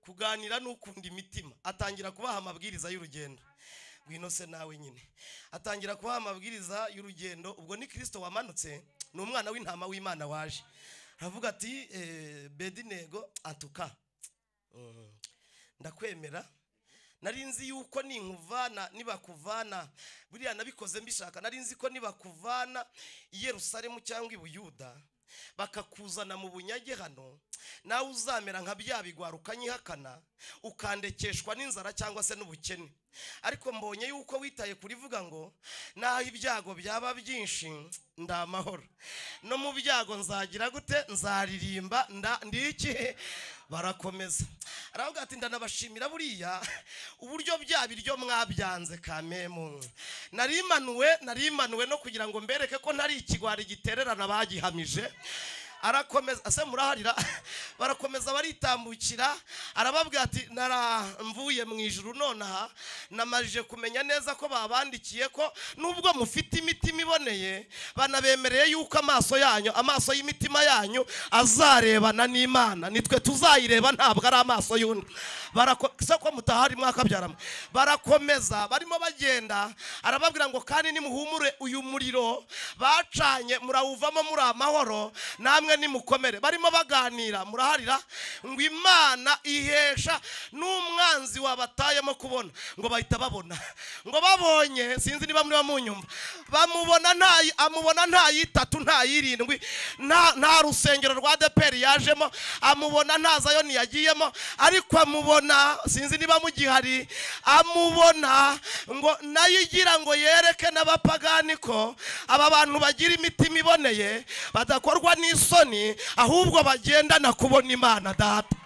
kuganira n'ukunda imitima. Atangira kubaha amabwiriza y'urugendo. Ngwino se nawe nyine atangira kubaha amabwiriza y'urugendo. Ubwo ni Kristo wamanutse, ni umwana w'intama w'Imana waje. Aravuga ati Abedinego, antuka ndakwemera, nari nzi yuko nibakuvana, buriya nabikoze mbishaka, nari nzi ko nibakuvana i Yerusalemu cyangwa i Buyuda bakakuzana mu bunyage hano, nawe uzamera nka bya bigwara ukanyihakana, ukandekeshwa n'inzara cyangwa se n'ubukene. Ariko mbonye yuko witaye kurivuga ngo naho ibyago byaba byinshi ndamahoro, no mu byago nzagira gute? Nzaririmba. Ndiki? Barakomeza. Aravuga ati ndanabashimira buriya uburyo bya biryo mwabyanze kamemu, narimanuwe no kugira ngo mbereke ko ntari ikigwari gitererana bagihamije. Arakomeza, ase muraharira, barakomeza baritambukira. Arababwira ati naramvuye mu ijuru, nonaha namarije kumenya neza ko babandikiye ko nubwo mufite imitima iboneye, banabemereye yuko amaso y'imitima yanyu azarebana n'Imana. Nitwe tuzayireba, ntabwo ari amaso y'undi. Ko mutahari mwakabyaramo. Barakomeza barimo bagenda, arababwira ngo kandi nimuhumure, uyu muriro bacanye murawuvamo muri amahoro, namwe namwe nimukomere. Barimo baganira muraharira ngo Imana ihesha n'umwanzi wabatayemo kubona, ngo bahita babona, ngo babonye sinzi niba muri bamunyumva, bamubona amubona nta yitatu nta yirindwi, nta rusengero rwa ADEPR yajemo, amubona nta Zayoni yagiyemo, ariko amubona sinzi niba mugihari, amubona ngo nayigira ngo yereke n'abapagani ko aba bantu bagira imitima iboneye badakorwa n'isoni, ahubwo bagendana kubona Imana Data.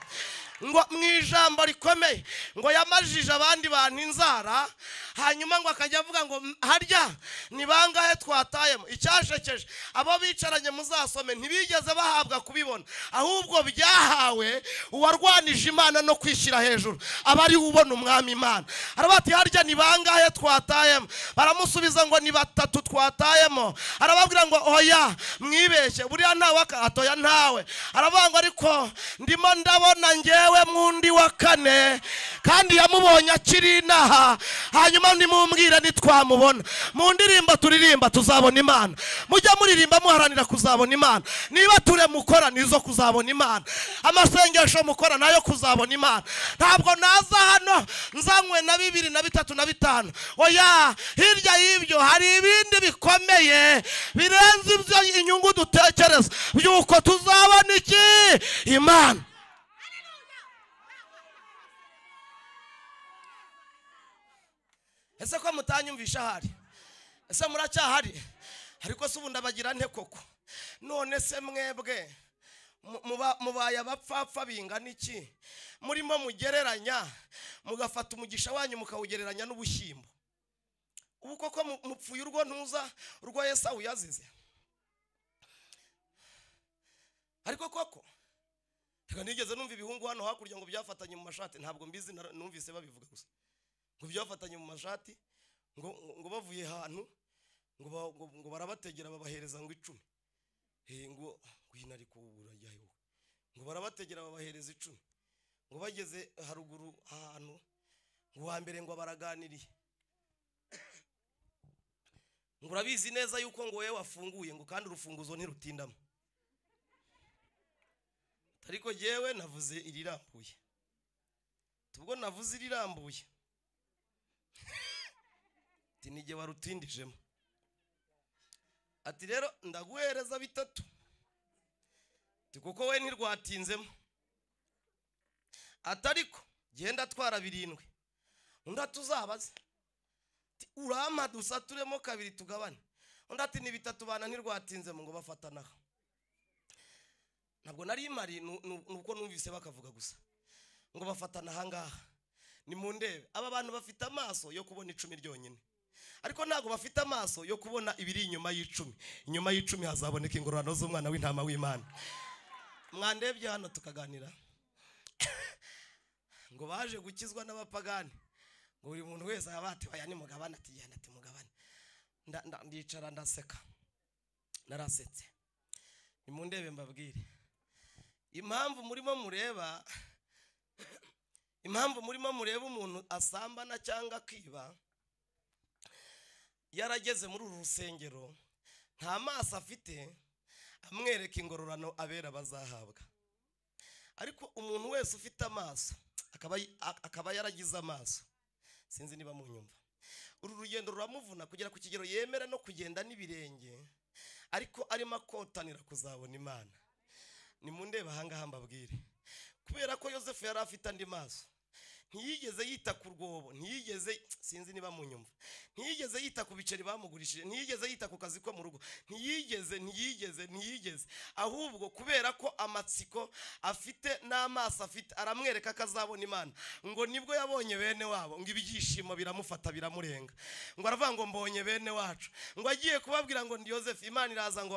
Ngo mwijambo rikomeye ngo yamajije abandi bantu inzara, hanyuma ngo akajya avuga ngo harya ni bangahe twatayemo. Icyashekeje abo bicaranye muzasome ntibigeze bahabwa kubibona, ahubwo byahawe uwarwanije Imana no kwishyira hejuru, abari ubona umwami Imana. Arabati harya ni bangahe twatayemo, baramusubiza ngo ni batatu twatayemo. Arababwira ngo oya mwibeshye, buriya ntawe atoya ntawe. Aravuga ngo ariko ndimo ndabona ngewe mwundi wa kane, kandi yamubonye akiri inaha, hanyuma nimumbwire nitwamubona. Mu ndirimbo turirimba tuzabona Imana, mujya muririmba muharanira kuzabona Imana. Niba ture mukora nizo kuzabona Imana, amasengesho mukora nayo kuzabona Imana. Ntabwo naza hano nzanywe na 2 na 3 na 5, oya, hirya y'ibyo hari ibindi bikomeye birenze ibyo inyungu dutekereza byuko tuzabona iki? Imana. Ese ko mutanyumvisha hari? Ese muracyahari? Ariko se ubundi abagira nte koko? None se mwebwe mubaye abapfapfa bingana iki? Murimo mugereranya mugafata umugisha wanyu mukawugereranya n'ubushyimbo. Ubu koko mupfuye urwo ntuza urwo Yesu yazize? Ariko koko reka nigeze numva ibihungu hano hakurya ngo byafatanye mu mashati, ntabwo mbizi, numvise babivuga gusa ngo byafatanye mu mashati, ngo bavuye ahantu ngo barabategera babahereza ngo 10, ngo inari kubura jyayo, ngo barabategera babahereza 10, ngo bageze haruguru ahantu ngo wa mbere ngo baraganiriye, ngo urabizi neza yuko ngo wewe wafunguye ngo kandi urufunguzo ntirutindamo. Ariko jewe navuze irirambuye, tubwo navuze irirambuye tinige warutindijemo. Ati rero ndaguhereza 3, kuko we ntirwatinzemo. Atariko genda twara 7, undi tuzabaze urama dusaturemo 2 tugabane. Undi ati ni 3 bana ntirwatinzemo, ngo bafatanaho. Ntabwo nari mari nuko numvise bakavuga gusa ngo bafatana hangaha. Ni mu ndebe aba bantu bafite amaso yo kubona 10 ryonyine, ariko ntago bafite amaso yo kubona ibiri inyuma y'10. Inyuma y'10 hazaboneka ingororano z'umwana w'intama w'Imana. Mwandebye hano tukaganira ngo baje gukizwa n'abapagani, ngo buri muntu wese abati baya ni mugabana, ati genda ati mugabane. Ndicara ndaseka, narasetse. Ni mu ndebe mbabwire impamvu murimo mureba umuntu asambana cyangwa kwiba yarageze muri uru rusengero, nta maso afite amwereka ingororano abera bazahabwa. Ariko umuntu wese ufite amaso akaba yaragize amaso, sinzi niba munyumva, uru rugendo ruramuvuna kugera ku kigero yemera no kugenda n'ibirenge, ariko arimo akotanira kuzabona Imana. Ni mu ndebe ahangaha mbabwire, kubera ko Yosefu yari afite andi maso, ntiyigeze yita ku rwobo, ntiyigeze, sinzi niba munyumva, ntiyigeze yita ku biceri bamugurishije, ntiyigeze yita ku kazi ko mu rugo, ntiyigeze, ahubwo kubera ko amatsiko afite n'amaso afite aramwereka kazabona Imana, ngo nibwo yabonye bene wabo, ngo ibyishimo biramufata biramurenga, ngo aravuga ngo mbonye bene wacu, ngo agiye kubabwira ngo ndi Yosefu, Imana iraza ngo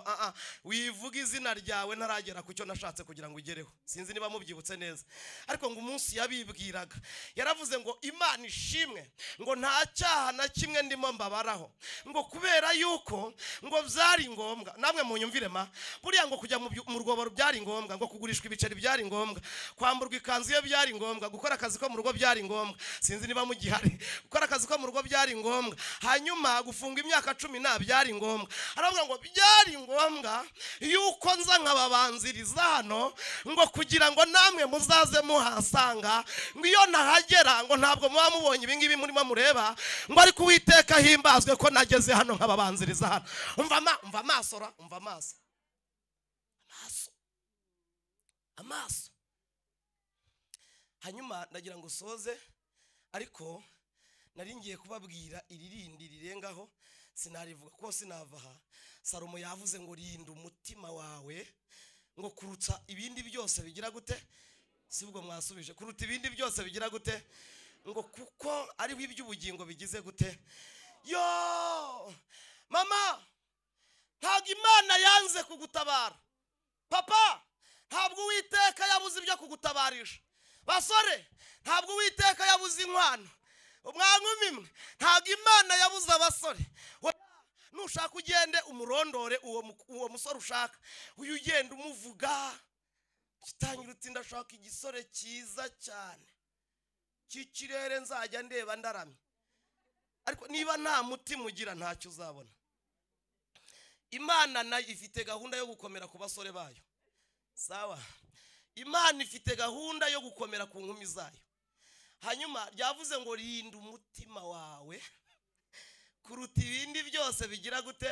wivuga izina ryawe ntaragera ku cyo nashatse kugira ngo ugereho. Sinzi niba mubyibutse neza, ariko ngo umunsi yabibwiraga yaravuze ngo Imana ishimwe ngo nta cyaha na kimwe ndimo mbabaraho ngo kubera yuko ngo byari ngombwa, namwe munyumvire ma, buriya ngo kujya mu rwobo byari ngombwa, ngo kugurishwa ibiceri byari ngombwa, kwamburwa ikanzu ye byari ngombwa, gukora akazi ko mu rugo byari ngombwa, sinzi niba mugihari, gukora akazi ko mu rugo byari ngombwa, hanyuma gufunga imyaka 10 byari ngombwa. Aravuga ngo byari ngombwa yuko nza nkababanziriza hano ngo kugira ngo namwe muzaze muhasanga, ngo iyo nahagera ngo ntabwo muba mubonye ibingibi murimo mureba, ngo ariko Uwiteka himbazwe ko nageze hano nkababanziriza hano. Umva amaso ra, umva amaso, amaso. Hanyuma ndagira ngo soze, ariko nari ngiye kubabwira iririndi rirengaho, sinarivuga ko sinava aha. Salomo yavuze ngo rinda umutima wawe ngo kurutsa ibindi byose bigira gute, sibwo mwasubije, kuruta ibindi byose bigira gute, ngo kuko ari iby'ubugingo bigize gute. Yo mama, ntabwo Imana yanze kugutabara. Papa, ntabwo Uwiteka yabuze ibyo kugutabarisha. Basore, ntabwo Uwiteka yabuze inkwano. Umwankumi mwe, ntabwo Imana yabuze abasore. Nushaka ugende umurondore uwo musore ushaka, uyu ugenda umuvuga, kitangira uti ndashaka igisore cyiza cyane cy'ikirere nzajya ndeba ndaramye. Ariko niba nta mutima ugira ntacyo uzabona. Imana nayo ifite gahunda yo gukomera ku basore bayo, sawa? Imana ifite gahunda yo gukomera ku nkumi zayo. Hanyuma ryavuze ngo rinda umutima wawe kuruta ibindi byose bigira gute.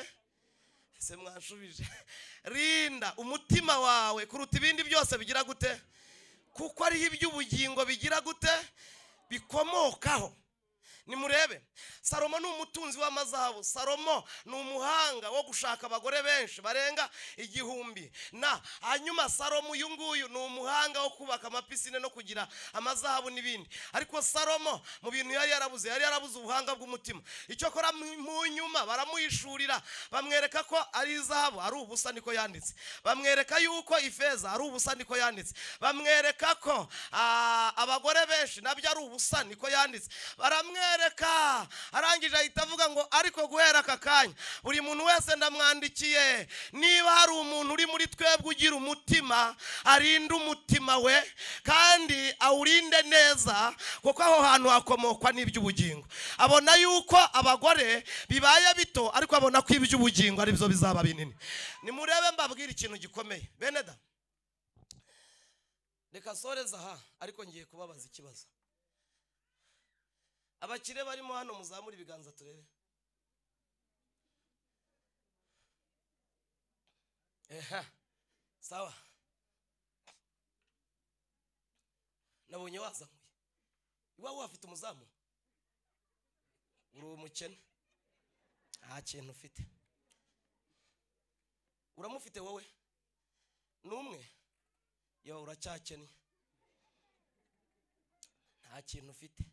Ese mwanshubije? Rinda umutima wawe kuruta ibindi byose bigira gute, kuko ariho iby'ubugingo bigira gute, bikomokaho. Nimurebe, Salomo ni umutunzi w'amazahabu. Salomo ni umuhanga wo gushaka abagore benshi barenga 1000. Hanyuma Salomo uyu nguyu ni umuhanga wo kubaka amapisine no kugira amazahabu n'ibindi. Ariko Salomo mu bintu yari yarabuze ubuhanga bw'umutima. Icyo kora mu nyuma baramuhishurira, bamwereka ko ari izahabu ari ubusa niko yanditse, bamwereka yuko ifeza ari ubusa niko yanditse, bamwereka ko abagore benshi nabyo ari ubusa niko yanditse, baramwereka. Arangije ahita avuga ngo ariko guhera aka kanya buri muntu wese ndamwandikiye, niba hari umuntu uri muri twebwe ugira umutima, arinde umutima we kandi awurinde neza, kuko aho hantu hakomokwa n'iby'ubugingo. Abona yuko abagore bibaye bito, ariko abona ko iby'ubugingo ari byo bizaba binini. Nimurebe mbabwira ikintu gikomeye bene da. Reka soreza aha, ariko ngiye kubabaza ikibazo. Abakire barimo hano muzamura ibiganza turebe. Sawa, nabonye wazamuye. Iwawe wafite umuzamu, uri umukene, nta kintu ufite. Uramufite wowe numwe, yo uracyakennye, nta kintu ufite.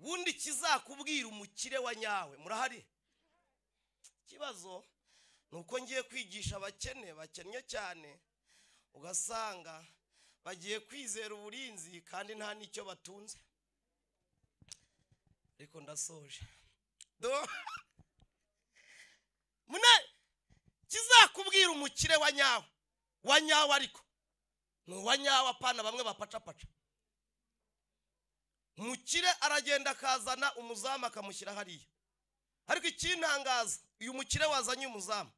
Wundi kizakubwira umukire wa nyawe murahari? Kibazo nuko ngiye kwigisha abakene bakennye cyane, ugasanga bagiye kwizera uburinzi kandi nta nicyo batunze. Ariko ndasoje. Mune kizakubwira umukire wa nyawe ariko ni wa nyawe, apana bamwe bapacapaca. Umukire aragenda akazana umuzamu akamushyira hariya, ariko ikintangaza uyu mukire wazanye umuzamu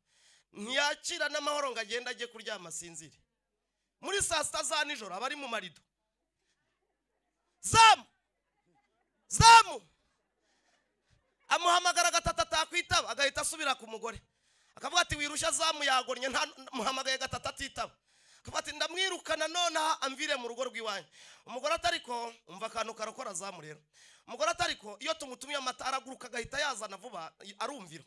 ntiyakira n'amahoro ngo agenda ajye kuryama asinzire. Muri saa sita za nijoro abari mu marido, zamu amuhamagara gatatu atakwitaba, agahita asubira ku mugore akavuga ati wirushya zamu yagornye, nta muhamagaye gatatu atitaba, akavuga ati ndamwirukana nonaha amvire mu rugo rw'iwanyu. Umugore atariko umva akantu karakora zamu rero. Umugore atariko iyo tumutumye amata araguruka agahita yazana vuba arumvira,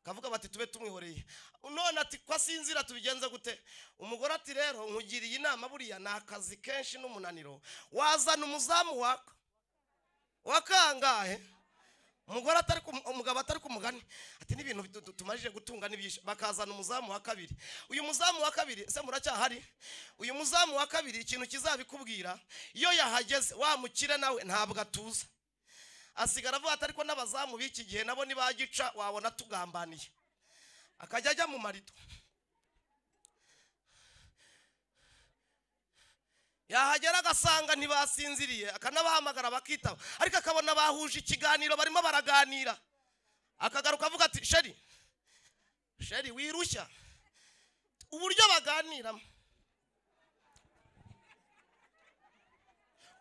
kavuga bati tube tumwihoreye. None ati kwa sinzira tubigenza gute? Umugore ati rero nkugiriye inama, buriya nakazi kenshi n'umunaniro, wazana umuzamu wakangahe. Umugore atari umugabo atari kumugani ati n'ibintu tumajije gutunga n'ibyisha, bakazana umuzamu wa kabiri. Uyu muzamu wa kabiri se muracyahari? Uyu muzamu wa kabiri ikintu kizabikubwira, iyo yahageze wa mukire nawe ntabwo atuza, asigara avuga ati ariko n'abazamu b'iki gihe nabo nibagica wabona tugambaniye, akajya ajya mu marido. Yahagera agasanga ntibasinziriye, akanabahamagara bakitaba, ariko akabona bahuje ikiganiro barimo baraganira, akagaruka avuga ati sheri wirushya uburyo baganiramo,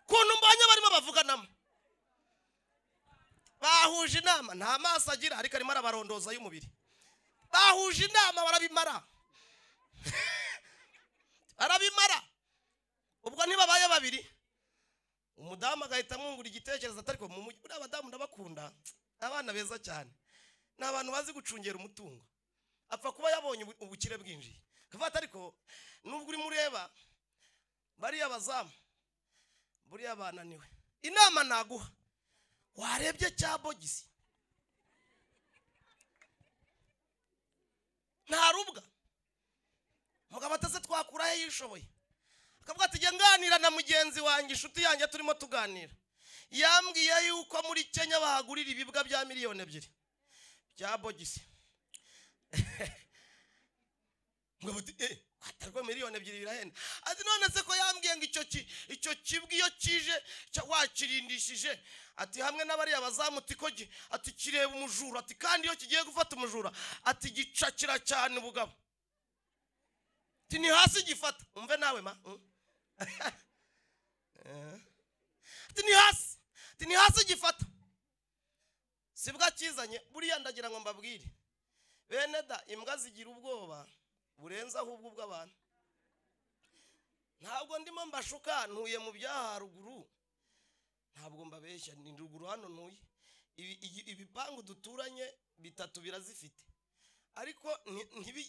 kuntu mbonye barimo bavuganamo, bahuje inama. Nta maso agira ariko arimo arabarondoza y'umubiri. Bahuje inama barabimara arabimara. Ubwo ntibabaye babiri, umudamu agahita amwungura igitekerezo ati ariko uriya badamu ndabakunda, abana beza cyane, ni abantu bazi gucungera umutungo. Apfa kuba yabonye ubukire bwinjiye, akavuga ati ariko nubwo urimo ureba bariya bazamu buriya bananiwe, inama naguha warebye cya bogisi nta rubwa, mugabo atase twakura he yishoboye. Akavuga ati jye nganira na mugenzi wanjye, inshuti yanjye turimo tuganira, yambwiye yuko muri Kenya bahagurira ibibwa bya miliyoni 2 bya bogisi. Mugabo ati atarwa miliyoni 2 birahenda. Ati none se ko yambwiye ngo icyo kibwa iyo kije wakirindishije, ati hamwe n'abariya bazamuti ko ati kireba umujura, ati kandi iyo kigiye gufata umujura ati gicakira cyane ubugabo, ati ni hasi gifata. Umve nawe ma ati ni hasi gifata, sibwa kizanye. Buriya ndagira ngo mbabwire bene da, imbwa zigira ubwoba burenza ahubwo bw'abantu. Ntabwo ndimo mbashuka, ntuye mu byaha ruguru, ntabwo mbabeshya, ni ruguru hano ntuye. Ibipangu duturanye 3 birazifite, ariko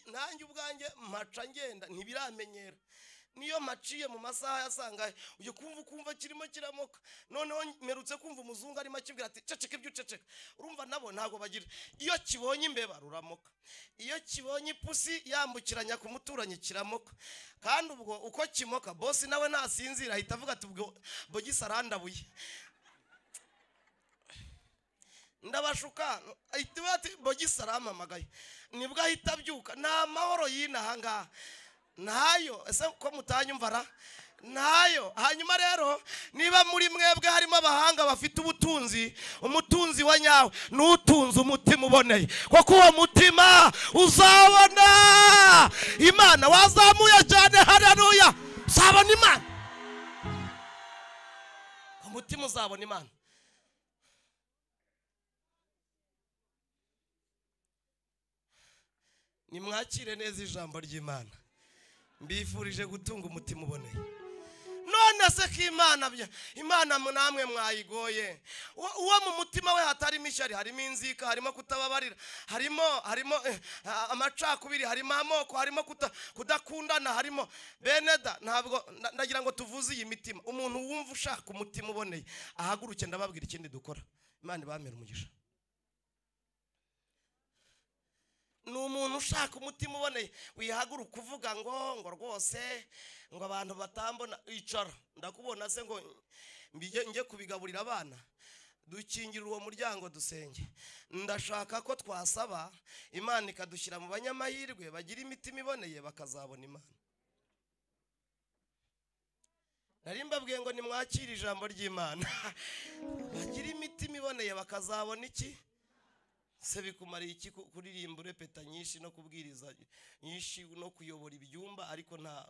nanjye ubwanjye mpaca ngenda ntibiramenyera. Niyo maciye mu masaha yasanga uye kumva kirimo kiramoka, noneho merutse kumva umuzungu arimo akibwira ati ceceka ibyo uceceka. Urumva nabo ntago bagira, iyo kibonye imbeba ruramoka, iyo kibonye ipusi yambukiranya ku muturanyi kiramoka. Kandi ubwo uko kimoka boss nawe nasinzira ahita avuga ati ubwo bogisi arandabuye, ndabashuka ahita ati bogisi arampamagaye, nibwo ahita abyuka. Nta mahoro yinaha ngaha nayo, ese ko mutanyumvara nayo. Hanyuma rero niba muri mwebwe harimo abahanga bafite ubutunzi, umutunzi wa nyawe n'utunze umutima uboneye, kuko uwo mutima uzabona Imana. Wazamuye cyane, haleluya, uzabona Imana, umutima uzabona Imana. Nimwakire neza ijambo ry'Imana, mbifurije gutunga umutima uboneye. None se ko Imana namwe mwayigoye, uwo mu mutima we hatarimo ishyari, harimo inzika, harimo kutababarira, harimo amacakubiri, harimo amoko, harimo kudakundana, harimo bene da. Ntabwo ndagira ngo tuvuze iyi mitima. Umuntu wumva ushaka umutima uboneye ahaguruke, ndababwira ikindi dukora. Imana ibamere umugisha. Ni umuntu ushaka umutima uboneye wihaguruka uvuga ngo rwose ngo abantu batambona, icara ndakubona se ngo njye kubigaburira abana, dukingira uwo muryango dusenge. Ndashaka ko twasaba Imana ikadushyira mu banyamahirwe bagira imitima iboneye bakazabona Imana. Nari mbabwiye ngo nimwakire ijambo ry'Imana, bagira imitima iboneye bakazabona iki? Se bikumariye iki kuririmba urepeta nyinshi no kubwiriza nyinshi no kuyobora ibyumba, ariko nta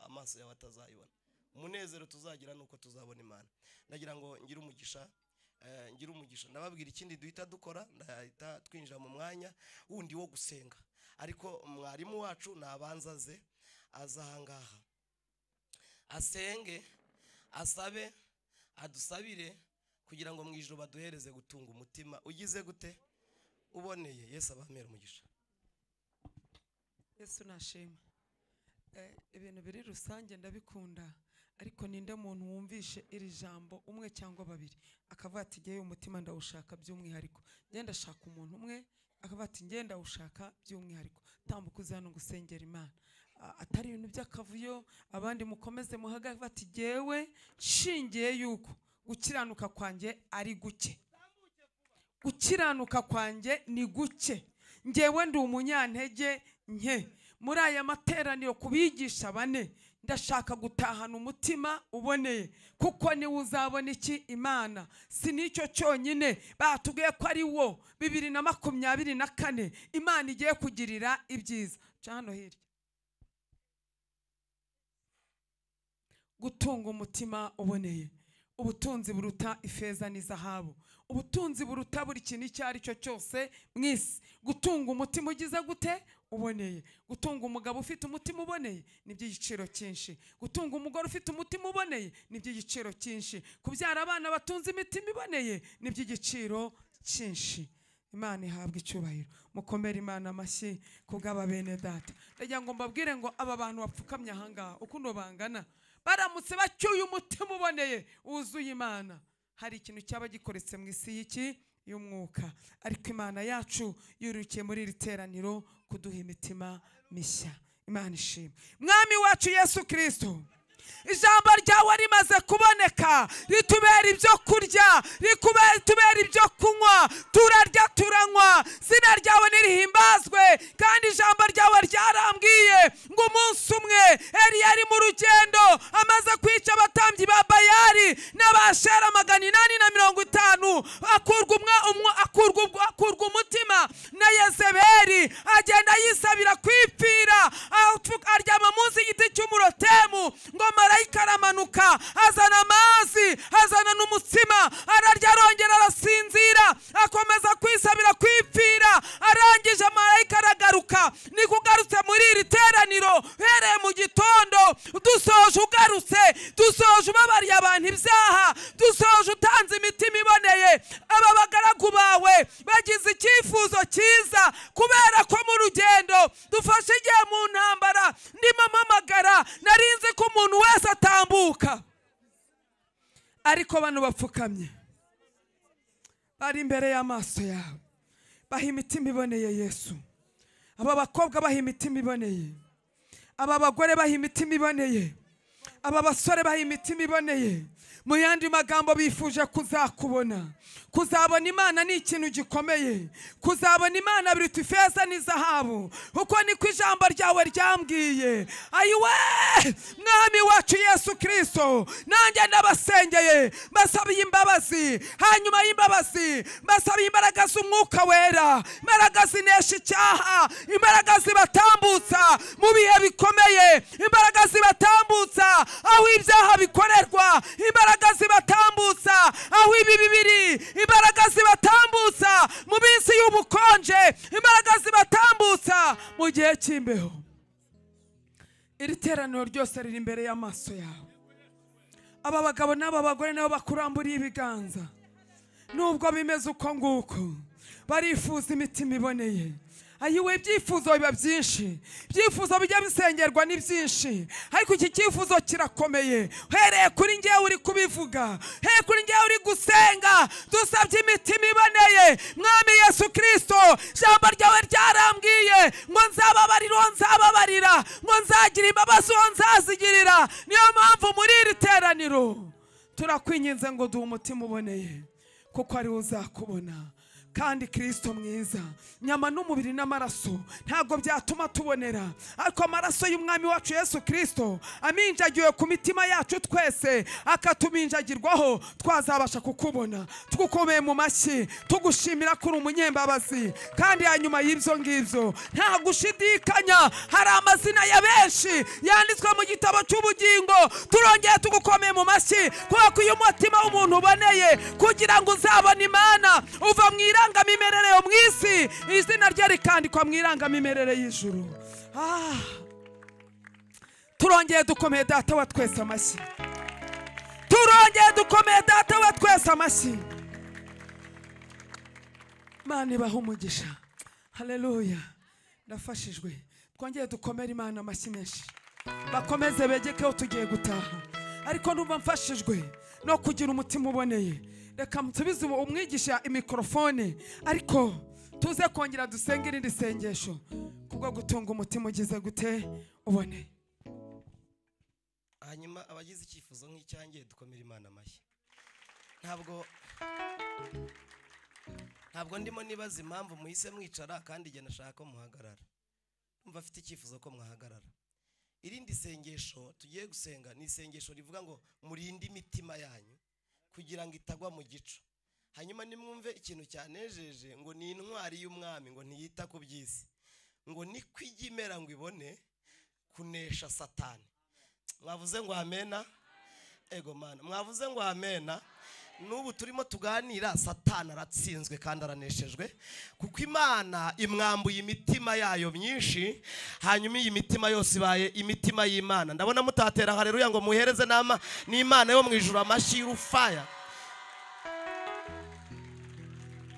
amaso yawe atazayibona? Umunezero tuzagira nuko tuzabona Imana. Ndagira ngo ngire umugisha, ndababwira ikindi duhita dukora, ndahita twinjira mu mwanya wundi wo gusenga. Ariko mwarimu wacu nabanza azahangaha asenge, asabe, adusabire kugira ngo mu ijuru baduhereze gutunga umutima ugize gute uboneye. Yesu abamera umugisha. Yesu nashima. Ibintu biri rusange ndabikunda, ariko ninde muntu wumvishe iri jambo umwe cyangwa babiri akavuga ati ngiye umutima ndawushaka by'umwihariko, ngenda shaka umuntu umwe akavuga ati ngenda ushaka by'umwihariko, tambuka uze hano ngusengera Imana. Atari ibintu by'akavuyo, abandi mukomeze muhaga bati ngewe nshingiye yuko gukiranuka kwanjye ari guke, gukiranuka kwanjye ni guke, ngewe ndi umunyantege nke. Muri aya materaniro kubigisha bane ndashaka gutahana umutima uboneye, kuko niwe uzabona iki Imana. Si nicyo cyonyine batubwiye ko ari wo 2024 Imana igiye kugirira ibyiza. Hano hirya, gutunga umutima uboneye. Ubutunzi buruta ifeza n'izahabu, ubutunzi buruta buri kintu icyo ari cyo cyose mwisi. Gutunga umutima ugize gute uboneye. Gutunga umugabo ufite umutima uboneye ni by'igiciro cyinshi. Gutunga umugore ufite umutima uboneye ni by'igiciro cyinshi. Kubyara abana batunze imitima iboneye ni by'igiciro cyinshi. Imana ihabwa icyubahiro. Mukomere Imana amashyi kugaba bene data. Ndagira ngo mbabwire ngo aba bantu bapfukamye ahangaha ukuntu bangana, baramutse bacyuye umutima uboneye wuzuye Imana, hari ikintu cyaba gikoretse mu isi y'iki y'umwuka. Ariko Imana yacu yurukiye muri iri teraniro kuduha imitima mishya. Imana ishimwe. Mwami wacu Yesu Kristo, ijambo ryawe rimaze kuboneka ritubera ibyo kurya, ritubera ibyo kunywa, turarya turanywa, izina ryawe nirihimbazwe. Kandi ijambo ryawe ryarambwiye ngo umunsi umwe Eliya ari mu rugendo amaze kwica abatambyi ba Bayali n'abashera 850, akurwa umutima na Yezebeli, agenda yisabira kwipfira, aryama munsi y'igiti cy'umurotemu. Ngo marayika aramanuka azana amazi, azana n'umutsima, ararya arongera arasinzira, akomeza kwisabira kwipfira. Arangije marayika aragaruka. Ni kugarutse muri iri teraniro hereye mu gitondo, dusoje ugarutse, dusoje ubabariye abantu ibyaha, dusoje utanze imitima iboneye. Aba bagaragu bawe bagize icyifuzo cyiza, kubera ko mu rugendo dufashe igihe mu ntambara ndimo mpamagara, narinzi ko umuntu wese atambuka, ariko bano bapfukamye bari imbere y'amaso yawe, baha imitima iboneye Yesu. Aba bakobwa baha imitima iboneye, aba bagore baha imitima iboneye, aba basore baha imitima iboneye. Mu yandi magambo bifuje kuzakubona. Kuzabona Imana ni ikintu gikomeye. Kuzabona Imana biruta ifeza n'izahabu, uko niko ijambo ryawe ryambwiye. Ayiwe Mwami wacu Yesu Kristo, nanjye ndabasengeye mbasabiye imbabazi. Hanyuma y'imbabazi mbasabiye imbaraga z'umwuka wera, imbaraga zinesha icyaha, imbaraga zibatambutsa mu bihe bikomeye, imbaraga zibatambutsa aho ibyaha bikorerwa, imbaraga zibatambutsa aho ibi bibiri, imbaraga zibatambutsa mu minsi y'ubukonje, imbaraga zibatambutsa mu gihe cy'imbeho. Iri teraniro ryose riri imbere y'amaso yawe. Aba bagabo n'aba bagore nabo bakuramburiye ibiganza, nubwo bimeze uko nguko barifuza imitima iboneye. Ayiwe ibyifuzo biba byinshi, ibyifuzo bijya bisengerwa ni byinshi, ariko iki cyifuzo kirakomeye. Hereye kuri ngewe uri kubivuga, hereye kuri ngewe uri gusenga, dusabye imitima iboneye. Mwami Yesu Kristo, ijambo ryawe ryarambwiye ngo nzababarira uwo nzababarira, ngo nzagira imbabazi uwo nzazigirira. Niyo mpamvu muri iri teraniro turakwinginze ngo duhe umutima uboneye, kuko ari uzakubona. Kandi Kristo mwiza, nyama n'umubiri n'amaraso ntago byatuma tubonera, ariko amaraso y'umwami wacu Yesu Kristo aminjagiwe ku mitima yacu twese, akatuminjagirwaho, twazabasha kukubona. Tugukomeye mu mashyi tugushimira kuri umunyembabazi. Kandi hanyuma y'ibyo ngibyo nta gushidikanya, hari amazina ya benshi yanditswe mu gitabo cy'ubugingo. Turongeye tugukomeye mu mashyi kuko uyu mutima w'umuntu uboneye, kugira ngo uzabone Imana uva mu irangamimerere yo mu isi, izina rye rikandikwa mu irangamimerere y'ijuru. Turongeye dukomeye data wa twese amashyi, turongeye dukomeye data wa twese amashyi. Imana ibaha umugisha. Haleluya. Ndafashijwe. Twongeye dukomere Imana amashyi menshi. Bakomeze begekeho tugiye gutaha, ariko ndumva mfashijwe no kugira umutima uboneye. Reka musubize umwigisha imikrofone, ariko tuze kongera dusenge irindi sengesho kubwo gutunga umutima ugize gute uboneye. Hanyuma abagize icyifuzo nk'icyanjye dukomere Imana amashyi. Ntabwo ntabwo ndimo nibaza impamvu muhise mwicara kandi igihe nashaka ko muhagarara. Umva afite icyifuzo ko mwahagarara. Irindi sengesho tugiye gusenga ni isengesho rivuga ngo murinde imitima yanyu kugira ngo itagwa mu gico. Hanyuma nimwumve ikintu cyanejeje ngo ni intwari y'umwami ngo ntiyita ku by'isi, ngo ni kwigimera ngo ibone kunesha Satani. Mwavuze ngo amena? Ego mana, mwavuze ngo amena. N'ubu turimo tuganira Satani aratsinzwe kandi araneshejwe, kuko Imana imwambuye imitima yayo myinshi, hanyuma iyi mitima yose ibaye imitima y'Imana. Ndabona mutatera haleluya ngo muhereze n'Imana yo mu ijuru amashyi y'urufaya.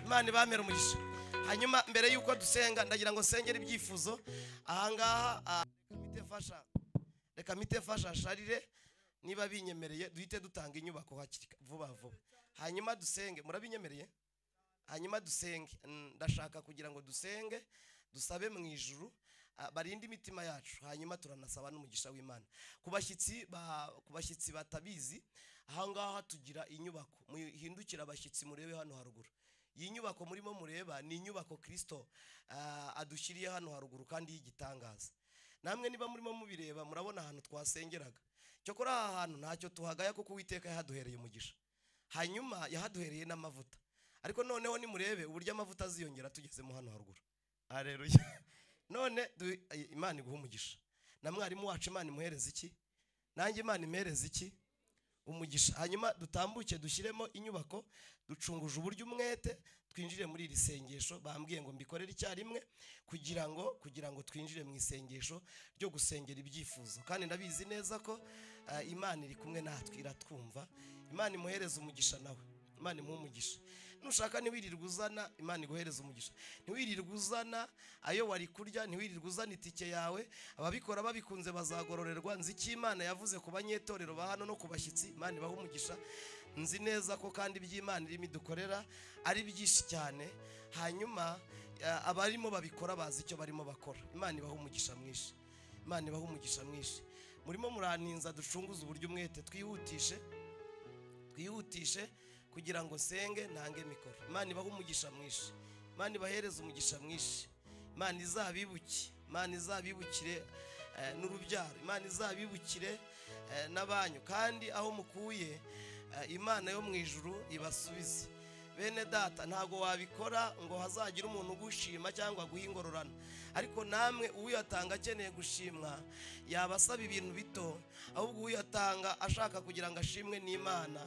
Imana ibamere umugisha. Hanyuma mbere yuko dusenga ndagira ngo nsengere ibyifuzo ahangaha. Reka mite fasha Sharire niba binyemereye duhite dutanga inyubako hakiri vuba vuba. Hanyuma dusenge, murabinyemereye? Hanyuma dusenge, ndashaka kugira ngo dusenge dusabe mu ijuru barinde imitima yacu. Hanyuma turanasaba n'umugisha w'Imana ku bashyitsi batabizi. Ahangaha tugira inyubako, muhindukira abashyitsi murebe hano haruguru. Iyi nyubako murimo mureba ni inyubako Kristo adushyiriye hano haruguru kandi y'igitangaza. Namwe niba murimo mubireba murabona ahantu twasengeraga. Cyokora aha hantu ntacyo tuhagaya kuko Uwiteka yahaduhereye umugisha, hanyuma yahaduhereye n'amavuta. Ariko noneho nimurebe uburyo amavuta aziyongera tugezemo hano haruguru. Haleluya. None Imana iguha umugisha. Na mwarimu wacu Imana imuhereza iki? Nanjye Imana imuhereza iki? Umugisha. Hanyuma dutambuke dushyiremo inyubako, ducunguje uburyo umwete twinjire muri iri sengesho. Bambwiye ngo mbikorere icyarimwe kugira ngo twinjire mu isengesho ryo gusengera ibyifuzo, kandi ndabizi neza ko Imana iri kumwe natwe, iratwumva. Imana imuhereza umugisha nawe. Imana imuha umugisha. Nushaka ntiwirirwe uzana, Imana iguhereza umugisha. Ntiwirirwe uzana ayo wari kurya, ntiwirirwe uzana itike yawe. Ababikora babikunze bazagororerwa. Nzi ko Imana yavuze ku banyetorero ba hano no ku bashyitsi. Imana ibaha umugisha. Nzi neza ko kandi iby'Imana irimo idukorera ari byinshi cyane. Hanyuma abarimo babikora bazi icyo barimo bakora. Imana ibaha umugisha mwinshi. Imana ibaha umugisha mwinshi. Murimo muraninza ducunguze uburyo umwete, twihutishe kugira ngo senge ntange mikoro. Imana ibaha umugisha mwinshi. Imana ibahereze umugisha mwinshi. Imana izabibuke, Imana izabibukire n'urubyaro. Imana izabibukire n'abanyu, kandi aho mukuye Imana yo mu ijuru ibasubize. Bene data, ntago wabikora ngo hazagira umuntu ugushima cyangwa guha ingororano, ariko namwe uyatanga akeneye gushimwa yabasaba ibintu bito, ahubwo uyatanga ashaka kugira ngo ashimwe n'Imana.